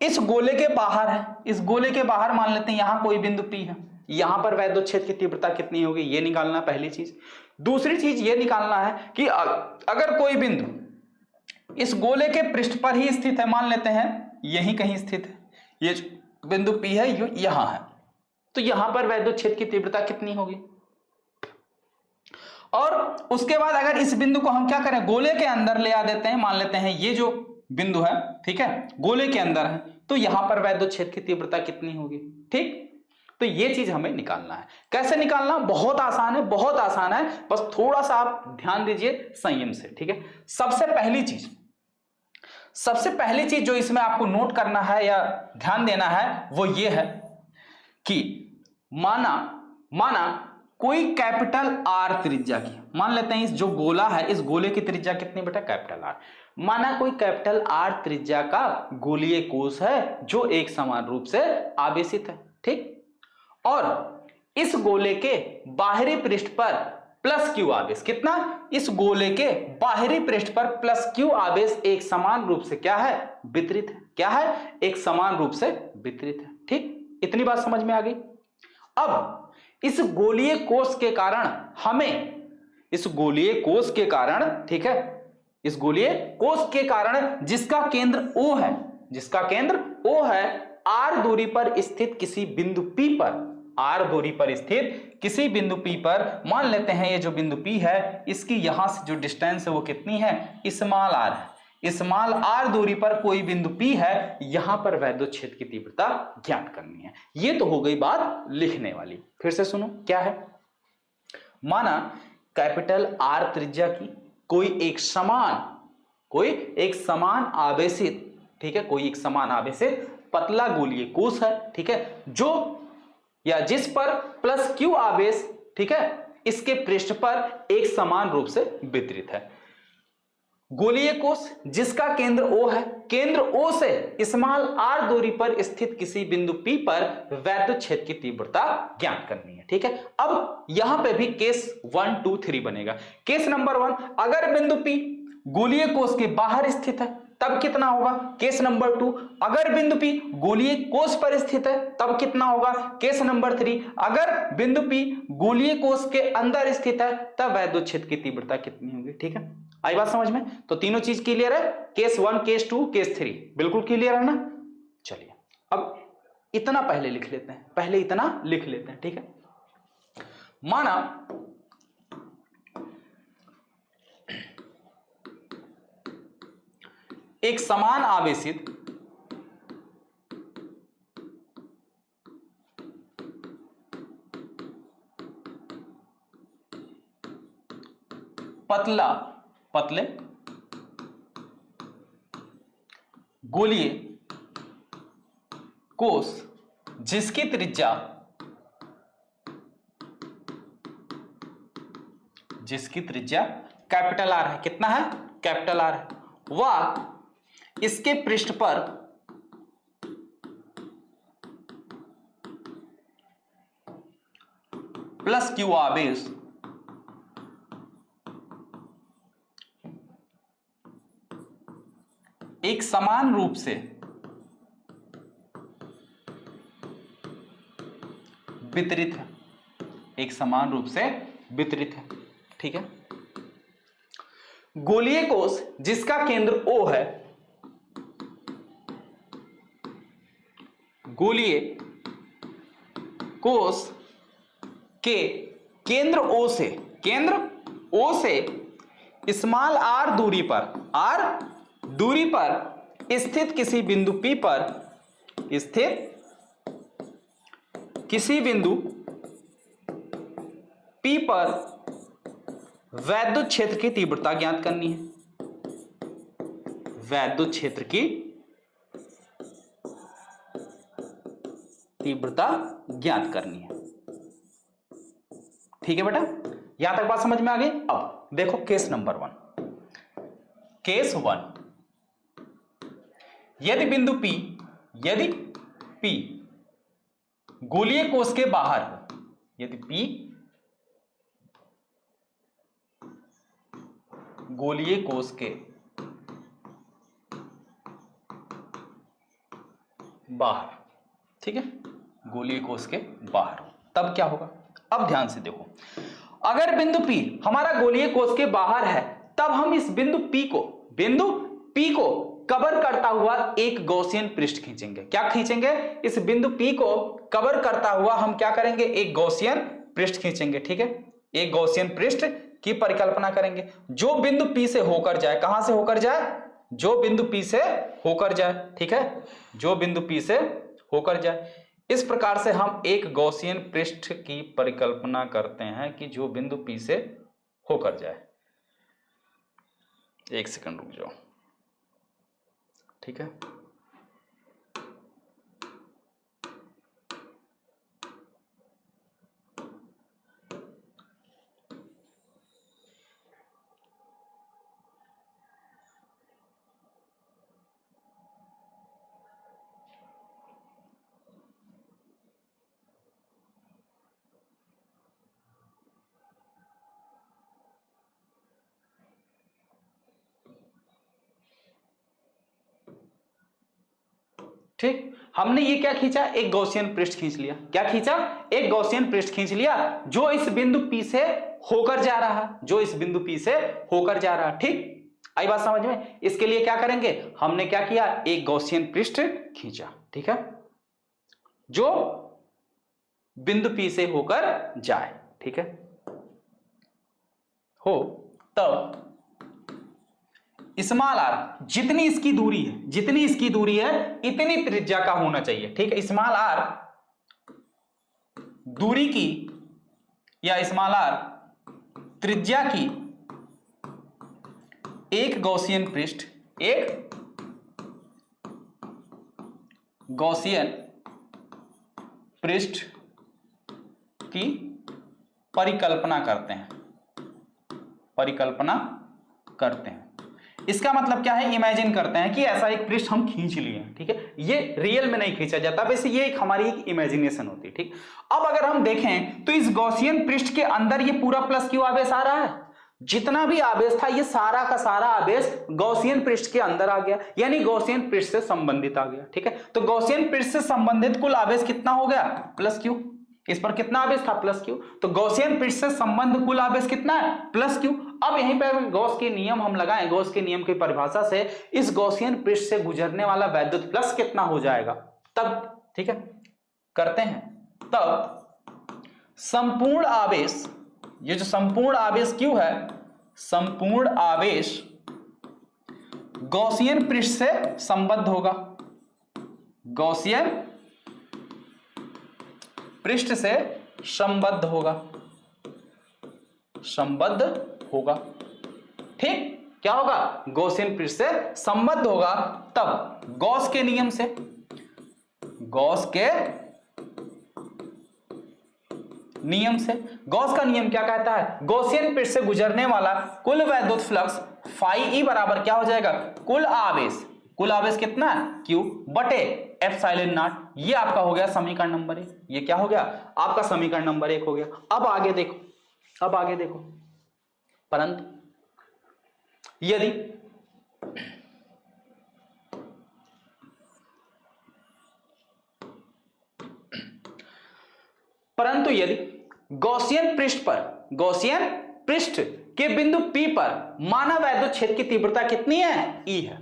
इस गोले के बाहर है, इस गोले के बाहर मान लेते हैं यहां कोई बिंदु P है, यहां पर वैद्युच्छेद की तीव्रता कितनी होगी ये निकालना पहली चीज। दूसरी चीज ये निकालना है कि अगर कोई बिंदु इस गोले के पृष्ठ पर ही स्थित है, मान लेते हैं यहीं कहीं स्थित है, ये बिंदु P है ये यहां है, तो यहां पर वैद्युच्छेद की तीव्रता कितनी होगी। और उसके बाद अगर इस बिंदु को हम क्या करें, गोले के अंदर ले आ देते हैं, मान लेते हैं ये जो बिंदु है, ठीक है, गोले के अंदर है, तो यहां पर वैद्युच्छेद की तीव्रता कितनी होगी। ठीक, तो ये चीज हमें निकालना है। कैसे निकालना, बहुत आसान है, बहुत आसान है, बस थोड़ा सा आप ध्यान दीजिए संयम से। ठीक है, सबसे पहली चीज जो इसमें आपको नोट करना है या ध्यान देना है वो ये है कि माना कोई कैपिटल आर त्रिज्या की, मान लेते हैं इस जो गोला है इस गोले की त्रिज्या कितनी बेटा, कैपिटल आर। माना कोई कैपिटल आर त्रिज्या का गोलीय कोश है जो एक समान रूप से आवेशित है, ठीक, और इस गोले के बाहरी पृष्ठ पर प्लस क्यू आवेश, कितना, इस गोले के बाहरी पृष्ठ पर प्लस क्यू आवेश एक समान रूप से क्या है, वितरित है। क्या है, एक समान रूप से वितरित है। ठीक, इतनी बात समझ में आ गई। अब इस गोलीय कोश के कारण हमें, इस गोलीय कोश के कारण, ठीक है, इस गोलीय कोश के कारण जिसका केंद्र O है, जिसका केंद्र O है, R दूरी पर स्थित किसी बिंदु P पर, R दूरी पर स्थित किसी बिंदु P पर, मान लेते हैं ये जो बिंदु P है इसकी यहां से जो डिस्टेंस है वो कितनी है, स्मॉल r है, स्मॉल r दूरी पर कोई बिंदु P है, यहां पर वैद्युच्छेद की तीव्रता ज्ञात करनी है। ये तो हो गई बात लिखने वाली। फिर से सुनो क्या है, माना कैपिटल R त्रिज्या की कोई एक समान आवेशित, ठीक है, कोई एक समान आवेशित पतला गोलीय कोश है, ठीक है, जो या जिस पर प्लस क्यू आवेश, ठीक है, इसके पृष्ठ पर एक समान रूप से वितरित है। गोलीय कोश जिसका केंद्र O है, केंद्र O से स्मॉल r दूरी पर स्थित किसी बिंदु P पर वैद्युच्छेद की तीव्रता ज्ञात करनी है। ठीक है, अब यहां पे भी केस 1 2 3 बनेगा। केस नंबर 1, अगर बिंदु P गोलीय कोश के बाहर स्थित है तब कितना होगा। केस नंबर 2, अगर बिंदु P गोलीय कोश पर स्थित है तब कितना होगा। केस नंबर 3, अगर बिंदु P गोलीय कोश के अंदर स्थित है तब वैद्युच्छेद की तीव्रता कितनी होगी। ठीक है, आई बात समझ में। तो तीनों चीज क्लियर है, केस 1, केस 2, केस 3 बिल्कुल क्लियर है ना। चलिए अब इतना पहले लिख लेते हैं, पहले इतना लिख लेते हैं। ठीक है, माना एक समान आवेशित पतले गोलीय कोश जिसकी त्रिज्या कैपिटल आर है, कितना है, कैपिटल आर है, वह इसके पृष्ठ पर प्लस क्यू आवेश एक समान रूप से वितरित है, एक समान रूप से वितरित है। ठीक है, गोलीय कोश जिसका केंद्र O है, गोलीय कोश के केंद्र O से स्मॉल r दूरी पर स्थित किसी बिंदु P पर वैद्युत क्षेत्र की तीव्रता ज्ञात करनी है। वैद्युत क्षेत्र की तीव्रता ज्ञात करनी है। ठीक है बेटा, यहां तक बात समझ में आ गई। अब देखो केस नंबर 1, केस 1, यदि बिंदु P गोलीय कोश के बाहर हो, यदि P गोलीय कोश के बाहर, ठीक है, गोलीय कोश के बाहर हो, तब क्या होगा? अब ध्यान से देखो, अगर बिंदु P हमारा गोलीय कोश के बाहर है, तब हम इस बिंदु P को कवर करता हुआ एक गॉसियन पृष्ठ खींचेंगे। क्या खींचेंगे? इस बिंदु P को कवर करता हुआ हम क्या करेंगे? एक गॉसियन पृष्ठ खींचेंगे, ठीक है, एक गॉसियन पृष्ठ की परिकल्पना करेंगे जो बिंदु P से होकर जाए। कहां से होकर जाए? जो बिंदु P से होकर जाए, ठीक है, जो बिंदु P से होकर जाए। इस प्रकार से हम एक गॉसियन पृष्ठ की परिकल्पना करते हैं कि जो बिंदु P से होकर जाए। एक सेकंड रुक जाओ, ठीक है। ठीक, हमने ये क्या खींचा? एक गॉसियन पृष्ठ खींच लिया। क्या खींचा? एक गॉसियन पृष्ठ खींच लिया जो इस बिंदु P से होकर जा रहा, जो इस बिंदु P से होकर जा रहा। ठीक, आई बात समझ में? इसके लिए क्या करेंगे? हमने क्या किया? एक गॉसियन पृष्ठ खींचा, ठीक है, जो बिंदु P से होकर जाए, ठीक है, हो, तब स्मॉल r जितनी इसकी दूरी है, जितनी इसकी दूरी है इतनी त्रिज्या का होना चाहिए, ठीक है। स्मॉल r दूरी की या स्मॉल r त्रिज्या की एक गॉसियन पृष्ठ, एक गॉसियन पृष्ठ की परिकल्पना करते हैं, परिकल्पना करते हैं। इसका मतलब क्या है? इमेजिन करते हैं कि ऐसा एक पृष्ठ हम खींच लिए, ठीक है। ये रियल में नहीं खींचा जाता, वैसे ये एक हमारी एक इमेजिनेशन होती है, ठीक। अब अगर हम देखें तो इस गॉसियन पृष्ठ के अंदर ये पूरा प्लस क्यू आवेश आ रहा है। जितना भी आवेश था ये सारा का सारा आवेश गॉसियन पृष्ठ के अंदर आ गया, यानी गॉसियन पृष्ठ से संबंधित आ गया, ठीक है। तो गॉसियन पृष्ठ से संबंधित कुल आवेश कितना हो गया? Plus Q. इस पर कितना आवेश था? Plus Q. तो गॉसियन पृष्ठ से संबंध कुल आवेश कितना है? Plus Q. अब यहीं पे गॉस के नियम हम लगाएं, गॉस के नियम की परिभाषा से इस गॉसियन पृष्ठ से गुजरने वाला वैद्युत फ्लक्स कितना हो जाएगा तब, ठीक है, करते हैं। तब संपूर्ण आवेश, ये जो संपूर्ण आवेश क्यू है, संपूर्ण आवेश गॉसियन पृष्ठ से संबद्ध होगा, गॉसियन पृष्ठ से संबद्ध होगा, संबद्ध होगा, ठीक। क्या होगा? गॉसियन पृष्ठ से संबद्ध होगा। तब गॉस के नियम से, गॉस के नियम से, गॉस का नियम क्या कहता है? गॉसियन पृष्ठ से गुजरने वाला कुल वैद्युत फ्लक्स फाई ई बराबर क्या हो जाएगा? कुल आवेश, कुल आवेश कितना? क्यू बटे एप्सिलॉन नॉट। ये आपका हो गया समीकरण नंबर 1। ये क्या हो गया? आपका समीकरण नंबर 1 हो गया। अब आगे देखो, अब आगे देखो, परंतु यदि गॉसियन पृष्ठ पर, गॉसियन पृष्ठ के बिंदु P पर माना वैद्युत क्षेत्र की तीव्रता कितनी है? E है।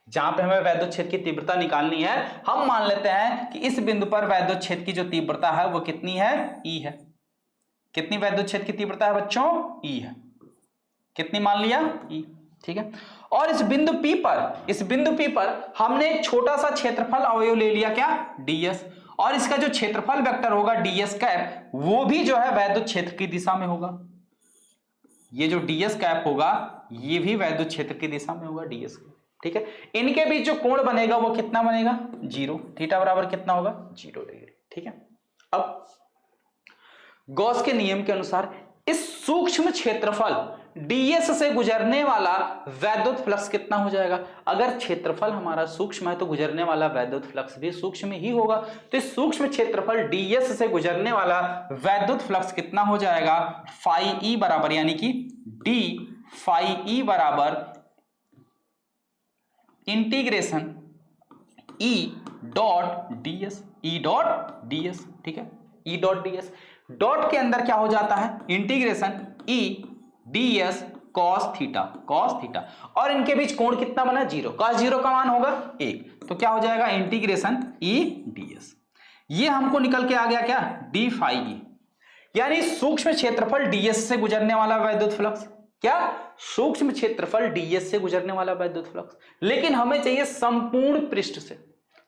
जहां पे हमें वैद्युत क्षेत्र की तीव्रता निकालनी है, हम मान लेते हैं कि इस बिंदु पर वैद्युत क्षेत्र की जो तीव्रता है वो कितनी है? E है। कितनी वैद्युत क्षेत्र की तीव्रता है बच्चों? E है। कितनी मान लिया? E, ठीक है। और इस बिंदु P पर, इस बिंदु P पर हमने एक छोटा सा क्षेत्रफल अवयव ले लिया, क्या? ds। और इसका जो क्षेत्रफल वेक्टर होगा ds कैप, वो भी जो है वैद्युत क्षेत्र की दिशा में होगा। ये जो ds कैप होगा ये भी वैद्युत क्षेत्र की दिशा में होगा, ds, ठीक है। इनके बीच जो कोण बनेगा वो कितना बनेगा? 0। थीटा बराबर कितना होगा? 0 डिग्री, ठीक है। अब गॉस के नियम के अनुसार इस सूक्ष्म क्षेत्रफल ds से गुजरने वाला वैद्युत फ्लक्स कितना हो जाएगा। अगर क्षेत्रफल हमारा सूक्ष्म है तो गुजरने वाला वैद्युत फ्लक्स भी सूक्ष्म ही होगा। तो इस सूक्ष्म क्षेत्रफल ds से गुजरने वाला वैद्युत फ्लक्स कितना हो जाएगा, फाई ई बराबर, यानी कि d फाई ई बराबर integration E dot ds, E dot ds, ठीक है, E डॉट ds। डॉट के अंदर क्या हो जाता है, integration E ds cos theta, cos theta, और इनके बीच कोण कितना बना, 0, cos 0 का मान होगा 1, तो क्या हो जाएगा इंटीग्रेशन E ds। ये हमको निकल के आ गया क्या, d फाई e, यानी सूक्ष्म क्षेत्रफल ds से गुजरने वाला वैद्युत फ्लक्स, क्या, सूक्ष्म क्षेत्रफल ds से गुजरने वाला वैद्युत फ्लक्स। लेकिन हमें चाहिए संपूर्ण पृष्ठ से,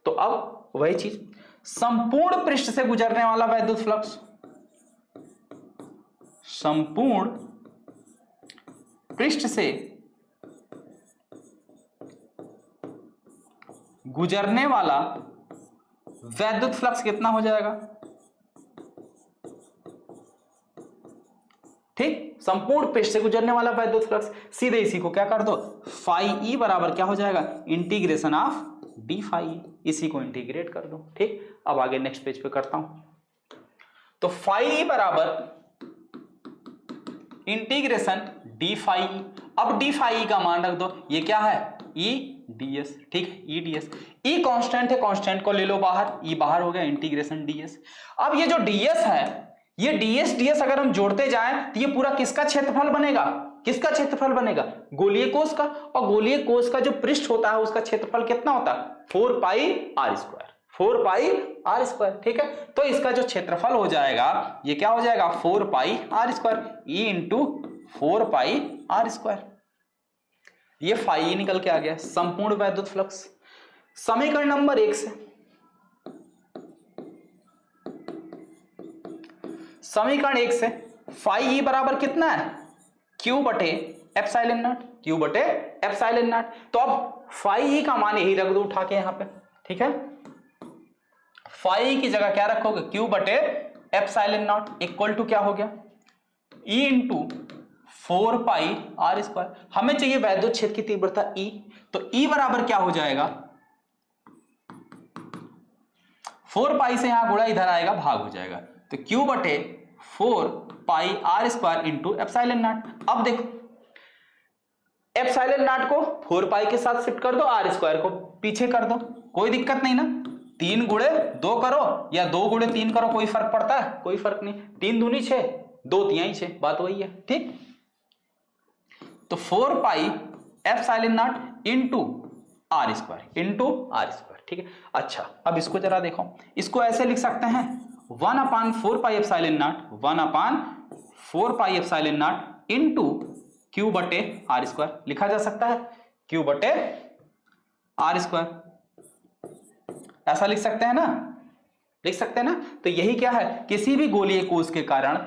तो अब वही चीज, संपूर्ण पृष्ठ से गुजरने वाला वैद्युत फ्लक्स, संपूर्ण पृष्ठ से गुजरने वाला वैद्युत फ्लक्स कितना हो जाएगा, ठीक, संपूर्ण पृष्ठ से गुजरने वाला वैद्युत फ्लक्स, सीधे इसी को क्या कर दो, फाई ई बराबर क्या हो जाएगा, इंटीग्रेशन ऑफ डी फाई, इसी को इंटीग्रेट कर दो, ठीक। अब आगे नेक्स्ट पेज पे करता हूं, तो फाई ई बराबर इंटीग्रेशन डी फाई, अब डी फाई का मान रख दो, ये क्या है, ई ds, ठीक है, ई ds, ई कांस्टेंट है, कांस्टेंट को ले लो बाहर, ई बाहर हो गया, इंटीग्रेशन ds। अब ये जो ds है, ये ds अगर हम जोड़ते जाएं तो ये पूरा किसका क्षेत्रफल बनेगा, किसका क्षेत्रफल बनेगा, गोलीय कोश का, और गोलीय कोश का जो पृष्ठ होता है उसका क्षेत्रफल कितना होता है, 4 pi are square, 4 pi are square, ठीक है। तो इसका जो क्षेत्रफल हो जाएगा ये क्या हो जाएगा, 4 pi are square, E into 4 pi are square, ये फाई निकल के आ गया, संपूर्ण वैद्युत फ्लक्स। समीकरण नंबर 1 से, समीकरण 1 से फाई ई बराबर कितना है, क्यू बटे एप्सिलॉन नॉट, क्यू बटे एप्सिलॉन नॉट। तो अब फाई ई का मान यही रख दो उठा के यहां पे, ठीक है, फाई की जगह क्या रखोगे, क्यू बटे एप्सिलॉन नॉट इक्वल टू क्या हो गया, E into 4 pi are square. हमें चाहिए वैद्युत क्षेत्र की तीव्रता E, तो E बराबर क्या हो जाएगा, 4 पाई से यहां गुणा इधर आएगा, भाग हो जाएगा, तो Q बटे 4 pi are square into epsilon naught. अब देखो एप्सिलॉन नॉट को 4 पाई के साथ शिफ्ट कर दो, आर स्क्वायर को पीछे कर दो, कोई दिक्कत नहीं ना, 3 गुणे 2 करो या 2 गुणे 3 करो, कोई फर्क पड़ता है, कोई फर्क नहीं, 3 दूनी 6, 2 तिहाई 6, बात वही है, ठीक। तो 4 pi epsilon nought into R square, ठीक है। अच्छा अब इसको जरा देखो, इसको ऐसे लिख सकते हैं 1/4 पाई epsilon not, 1/4 pi epsilon nought into Q बटे आर स्क्वायर, लिखा जा सकता है क्यू बटे आर स्क्वायर, ऐसा लिख सकते हैं ना, लिख सकते हैं ना। तो यही क्या है, किसी भी गोलीय कोश के कारण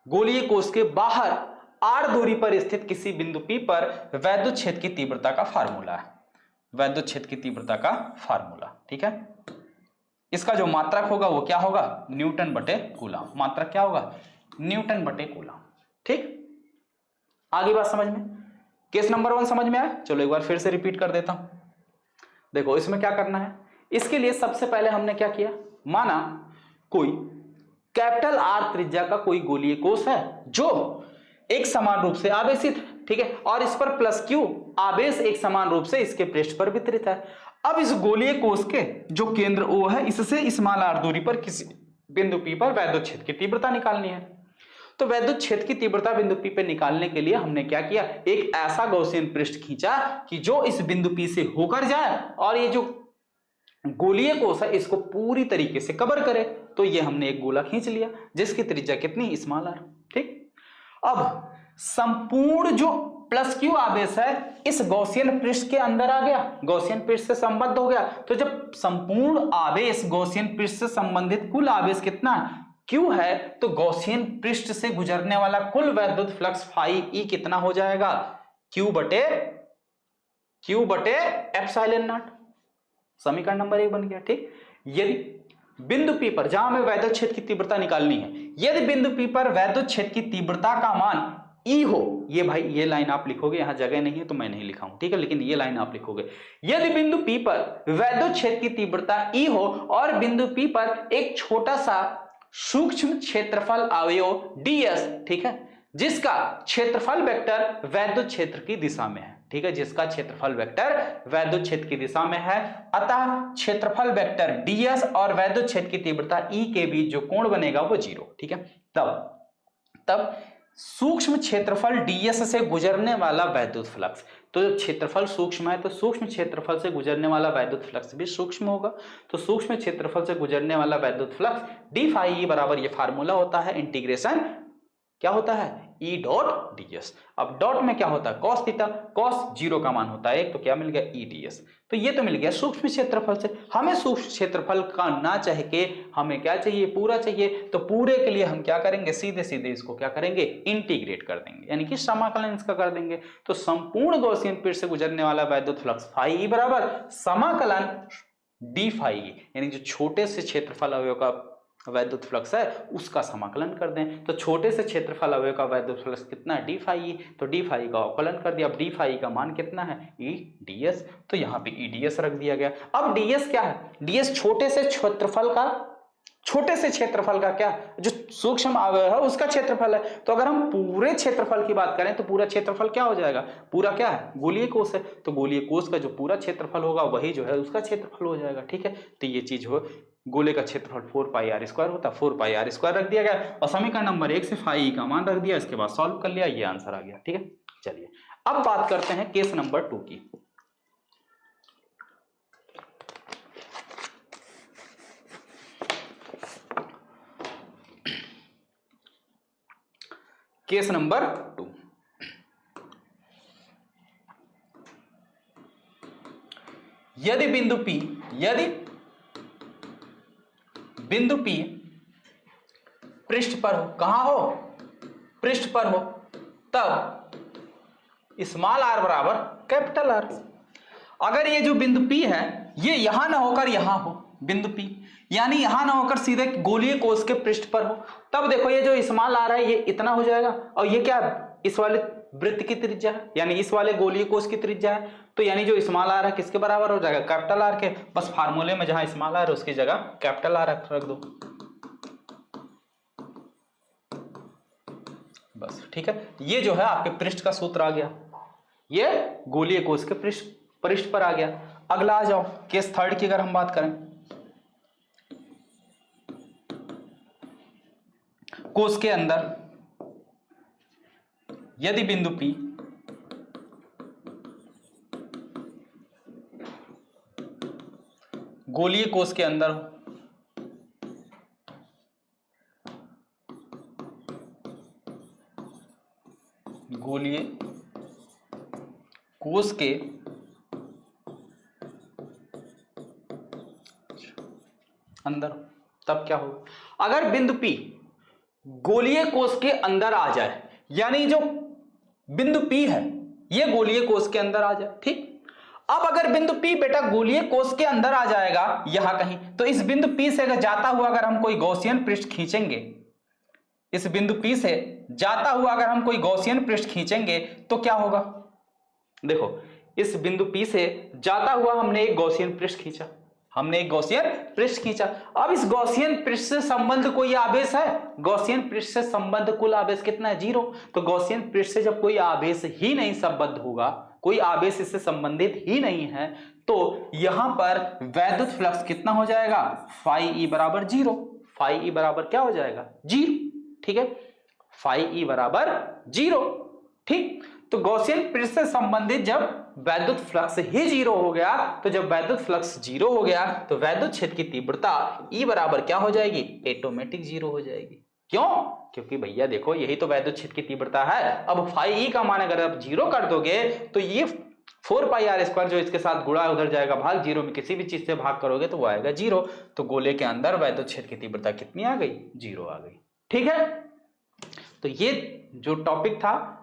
गोलीय कोश के बाहर आर दूरी पर स्थित किसी बिंदु P पर वैद्युत क्षेत्र की तीव्रता का फार्मूला है, वैद्युत क्षेत्र की तीव्रता का फार्मूला, ठीक है। इसका जो मात्रक होगा वो क्या होगा, न्यूटन बटे कूलम, मात्रक क्या होगा, न्यूटन बटे कूलम, ठीक। आगे बात समझ में, केस नंबर 1 समझ में आया, चलो एक बार फिर से रिपीट कर देता हूं। देखो इसमें क्या करना है, इसके लिए सबसे पहले हमने क्या किया, माना कोई कैपिटल आर त्रिज्या का कोई गोलीय कोश है जो एक समान रूप से आवेशित है, ठीक है, और इस पर प्लस क्यू आवेश एक समान रूप से इसके पृष्ठ पर वितरित है। अब इस गोलीय कोश के जो केंद्र O है, इससे स्मॉल r दूरी पर किसी बिंदु P पर वैद्युत क्षेत्र की तीव्रता निकालनी है। तो वैद्युत क्षेत्र की तीव्रता बिंदु P पे निकालने के लिए हमने क्या किया, एक ऐसा गॉसियन पृष्ठ खींचा कि जो इस बिंदु P से होकर जाए और ये जो गोलीय कोश है इसको पूरी तरीके से कवर करे। तो ये हमने एक गोला खींच लिया जिसकी त्रिज्या कितनी, स्मॉल r, ठीक। अब संपूर्ण जो प्लस क्यू आवेश है इस गॉसियन पृष्ठ के अंदर आ गया, गॉसियन पृष्ठ से संबद्ध हो गया। तो जब संपूर्ण आवेश गॉसियन पृष्ठ से संबंधित कुल आवेश कितना क्यू है, तो गॉसियन पृष्ठ से गुजरने वाला कुल वैद्युत फ्लक्स फाई ई कितना हो जाएगा, क्यू बटे एप्सिलॉन नॉट। समीकरण नंबर 1 बन गया, ठीक। यदि बिंदु P पर, जहां हमें वैद्युत क्षेत्र की तीव्रता निकालनी है, यदि बिंदु P पर वैद्युत क्षेत्र की तीव्रता का मान ई हो, ये भाई ये लाइन आप लिखोगे, यहां जगह नहीं है तो मैं नहीं लिखा हूं, ठीक है, लेकिन ये लाइन आप लिखोगे। यदि बिंदु P पर वैद्युत क्षेत्र की तीव्रता E हो और बिंदु P पर एक छोटा सा सूक्ष्म क्षेत्रफल अवयव ds, ठीक है, जिसका क्षेत्रफल वेक्टर वैद्युत क्षेत्र की दिशा में है, ठीक है, जिसका क्षेत्रफल वेक्टर वैद्युत क्षेत्र की दिशा में है, अतः क्षेत्रफल वेक्टर ds और वैद्युत क्षेत्र की तीव्रता E के बीच जो कोण बनेगा वो 0, ठीक है। तब सूक्ष्म क्षेत्रफल ds से गुजरने वाला वैद्युत फ्लक्स, तो जब क्षेत्रफल सूक्ष्म है तो सूक्ष्म क्षेत्रफल से गुजरने वाला वैद्युत फ्लक्स भी सूक्ष्म होगा, तो सूक्ष्म क्षेत्रफल से गुजरने वाला वैद्युत फ्लक्स d फाई ई बराबर, ये फार्मूला होता है इंटीग्रेशन क्या होता है E डॉट ds। अब डॉट में क्या होता है cos थीटा, cos 0 का मान होता है 1, तो क्या मिल गया E ds। तो ये तो मिल गया सूक्ष्म क्षेत्रफल से। हमें सूक्ष्म क्षेत्रफल का ना चाहे के हमें क्या चाहिए, पूरा चाहिए, तो पूरे के लिए हम क्या करेंगे, सीधे सीधे इसको क्या करेंगे, इंटीग्रेट कर देंगे, यानी कि समाकलन इसका कर देंगे। तो संपूर्ण गॉसियन पृष्ठ से गुजरने वाला वैद्युत फ्लक्स फाई ई बराबर समाकलन डी फाई ई, यानी जो छोटे से क्षेत्रफल अवयव का वैद्युत फ्लक्स है उसका समाकलन कर दें। तो छोटे से क्षेत्रफल अवयव का वैद्युत फ्लक्स कितना है, डी फाई, तो डी फाई का अवकलन कर दिया। अब डी फाई का मान कितना है, ई डी एस, तो यहाँ पे ई डी एस रख दिया गया। अब डी एस क्या है, डी एस छोटे से क्षेत्रफल का क्या, जो सूक्ष्म अवयव है उसका क्षेत्रफल है। तो अगर हम पूरे क्षेत्रफल की बात करें तो पूरा क्षेत्रफल क्या हो जाएगा, पूरा क्या है, गोलीय कोश है, तो गोलीय कोश का जो पूरा क्षेत्रफल होगा वही जो है उसका क्षेत्रफल हो जाएगा, ठीक है। तो ये चीज हो, गोले का क्षेत्रफल 4 पाई आर स्क्वायर होता है, 4 पाई आर स्क्वायर रख दिया गया और समीकरण नंबर 1 से फाई का मान रख दिया, इसके बाद सॉल्व कर लिया, ये आंसर आ गया, ठीक है। चलिए अब बात करते हैं केस नंबर 2 की। केस नंबर 2, यदि बिंदु P पृष्ठ पर हो, कहां हो, पृष्ठ पर हो, तब स्मॉल r बराबर कैपिटल R। अगर ये जो बिंदु P है ये यहां ना होकर यहां हो, बिंदु P यानी यहां ना होकर सीधे गोलीय कोश के पृष्ठ पर हो, तब देखो ये जो स्मॉल r है ये इतना हो जाएगा और ये क्या, इस वाले वृत्त की त्रिज्या है, यानी इस वाले गोलीय कोश की त्रिज्या है, तो यानी जो स्मॉल r है किसके बराबर हो जाएगा, कैपिटल R के। बस फार्मूले में जहां स्मॉल r है उसकी जगह कैपिटल R रख दो, बस, ठीक है। ये जो है आपके पृष्ठ का सूत्र आ गया, ये गोलीय कोश के पृष्ठ पर आ गया। अगला आ जाओ, केस 3 की अगर हम बात करें, कोश के अंदर यदि बिंदु P गोलीय कोश के अंदर हो, गोलीय कोश के अंदर, तब क्या होगा, अगर बिंदु P गोलीय कोश के अंदर आ जाए, यानी जो बिंदु P है ये गोलीय कोश के अंदर आ जाए, ठीक। अब अगर बिंदु P बेटा गोलीय कोश के अंदर आ जाएगा यहां कहीं, तो इस बिंदु P से अगर जाता हुआ अगर हम कोई गॉसियन पृष्ठ खींचेंगे, इस बिंदु P से जाता हुआ अगर हम कोई गॉसियन पृष्ठ खींचेंगे तो क्या होगा, देखो इस बिंदु P से जाता हुआ हमने एक गॉसियन पृष्ठ खींचा, अब इस गॉसियन पृष्ठ से संबंध कोई आवेश है, गॉसियन पृष्ठ से संबंध कुल आवेश कितना है, 0। तो गॉसियन पृष्ठ से जब कोई आवेश ही नहीं संबद्ध होगा, कोई आवेश इससे संबंधित ही नहीं है, तो यहां पर वैद्युत फ्लक्स कितना हो जाएगा, फाई ई बराबर 0, फाई ई बराबर क्या हो जाएगा, 0, ठीक है, फाई ई बराबर 0, ठीक। तो गॉसियन पृष्ठ से संबंधित जब वैद्युत फ्लक्स ही 0 हो गया, तो जब वैद्युत फ्लक्स 0 हो गया तो वैद्युत क्षेत्र की तीव्रता E बराबर क्या हो जाएगी, ऑटोमेटिक 0 हो जाएगी। क्यों, क्योंकि भैया देखो यही तो वैद्युत क्षेत्र की तीव्रता है। अब फाई ई का मान अगर आप 0 कर दोगे तो ये 4 पाई आर स्क्वायर जो इसके साथ गुणा उधर जाएगा भाग 0 में, किसी भी चीज से भाग करोगे तो वो आएगा 0। तो गोले के अंदर वैद्युत क्षेत्र की तीव्रता कितनी आ गई, 0 आ गई, ठीक है। तो ये जो टॉपिक था,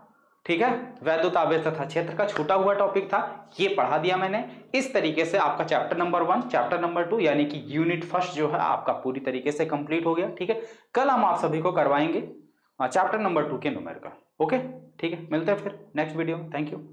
ठीक है, वैद्युत आवेश तथा क्षेत्र का छूटा हुआ टॉपिक था, ये पढ़ा दिया मैंने। इस तरीके से आपका चैप्टर नंबर 1, चैप्टर नंबर 2 यानी कि यूनिट फर्स्ट जो है आपका पूरी तरीके से कंप्लीट हो गया, ठीक है। कल हम आप सभी को करवाएंगे चैप्टर नंबर 2 के न्यूमेरिकल, ओके। ठीक है, मिलते हैं फिर नेक्स्ट वीडियो में। Thank you.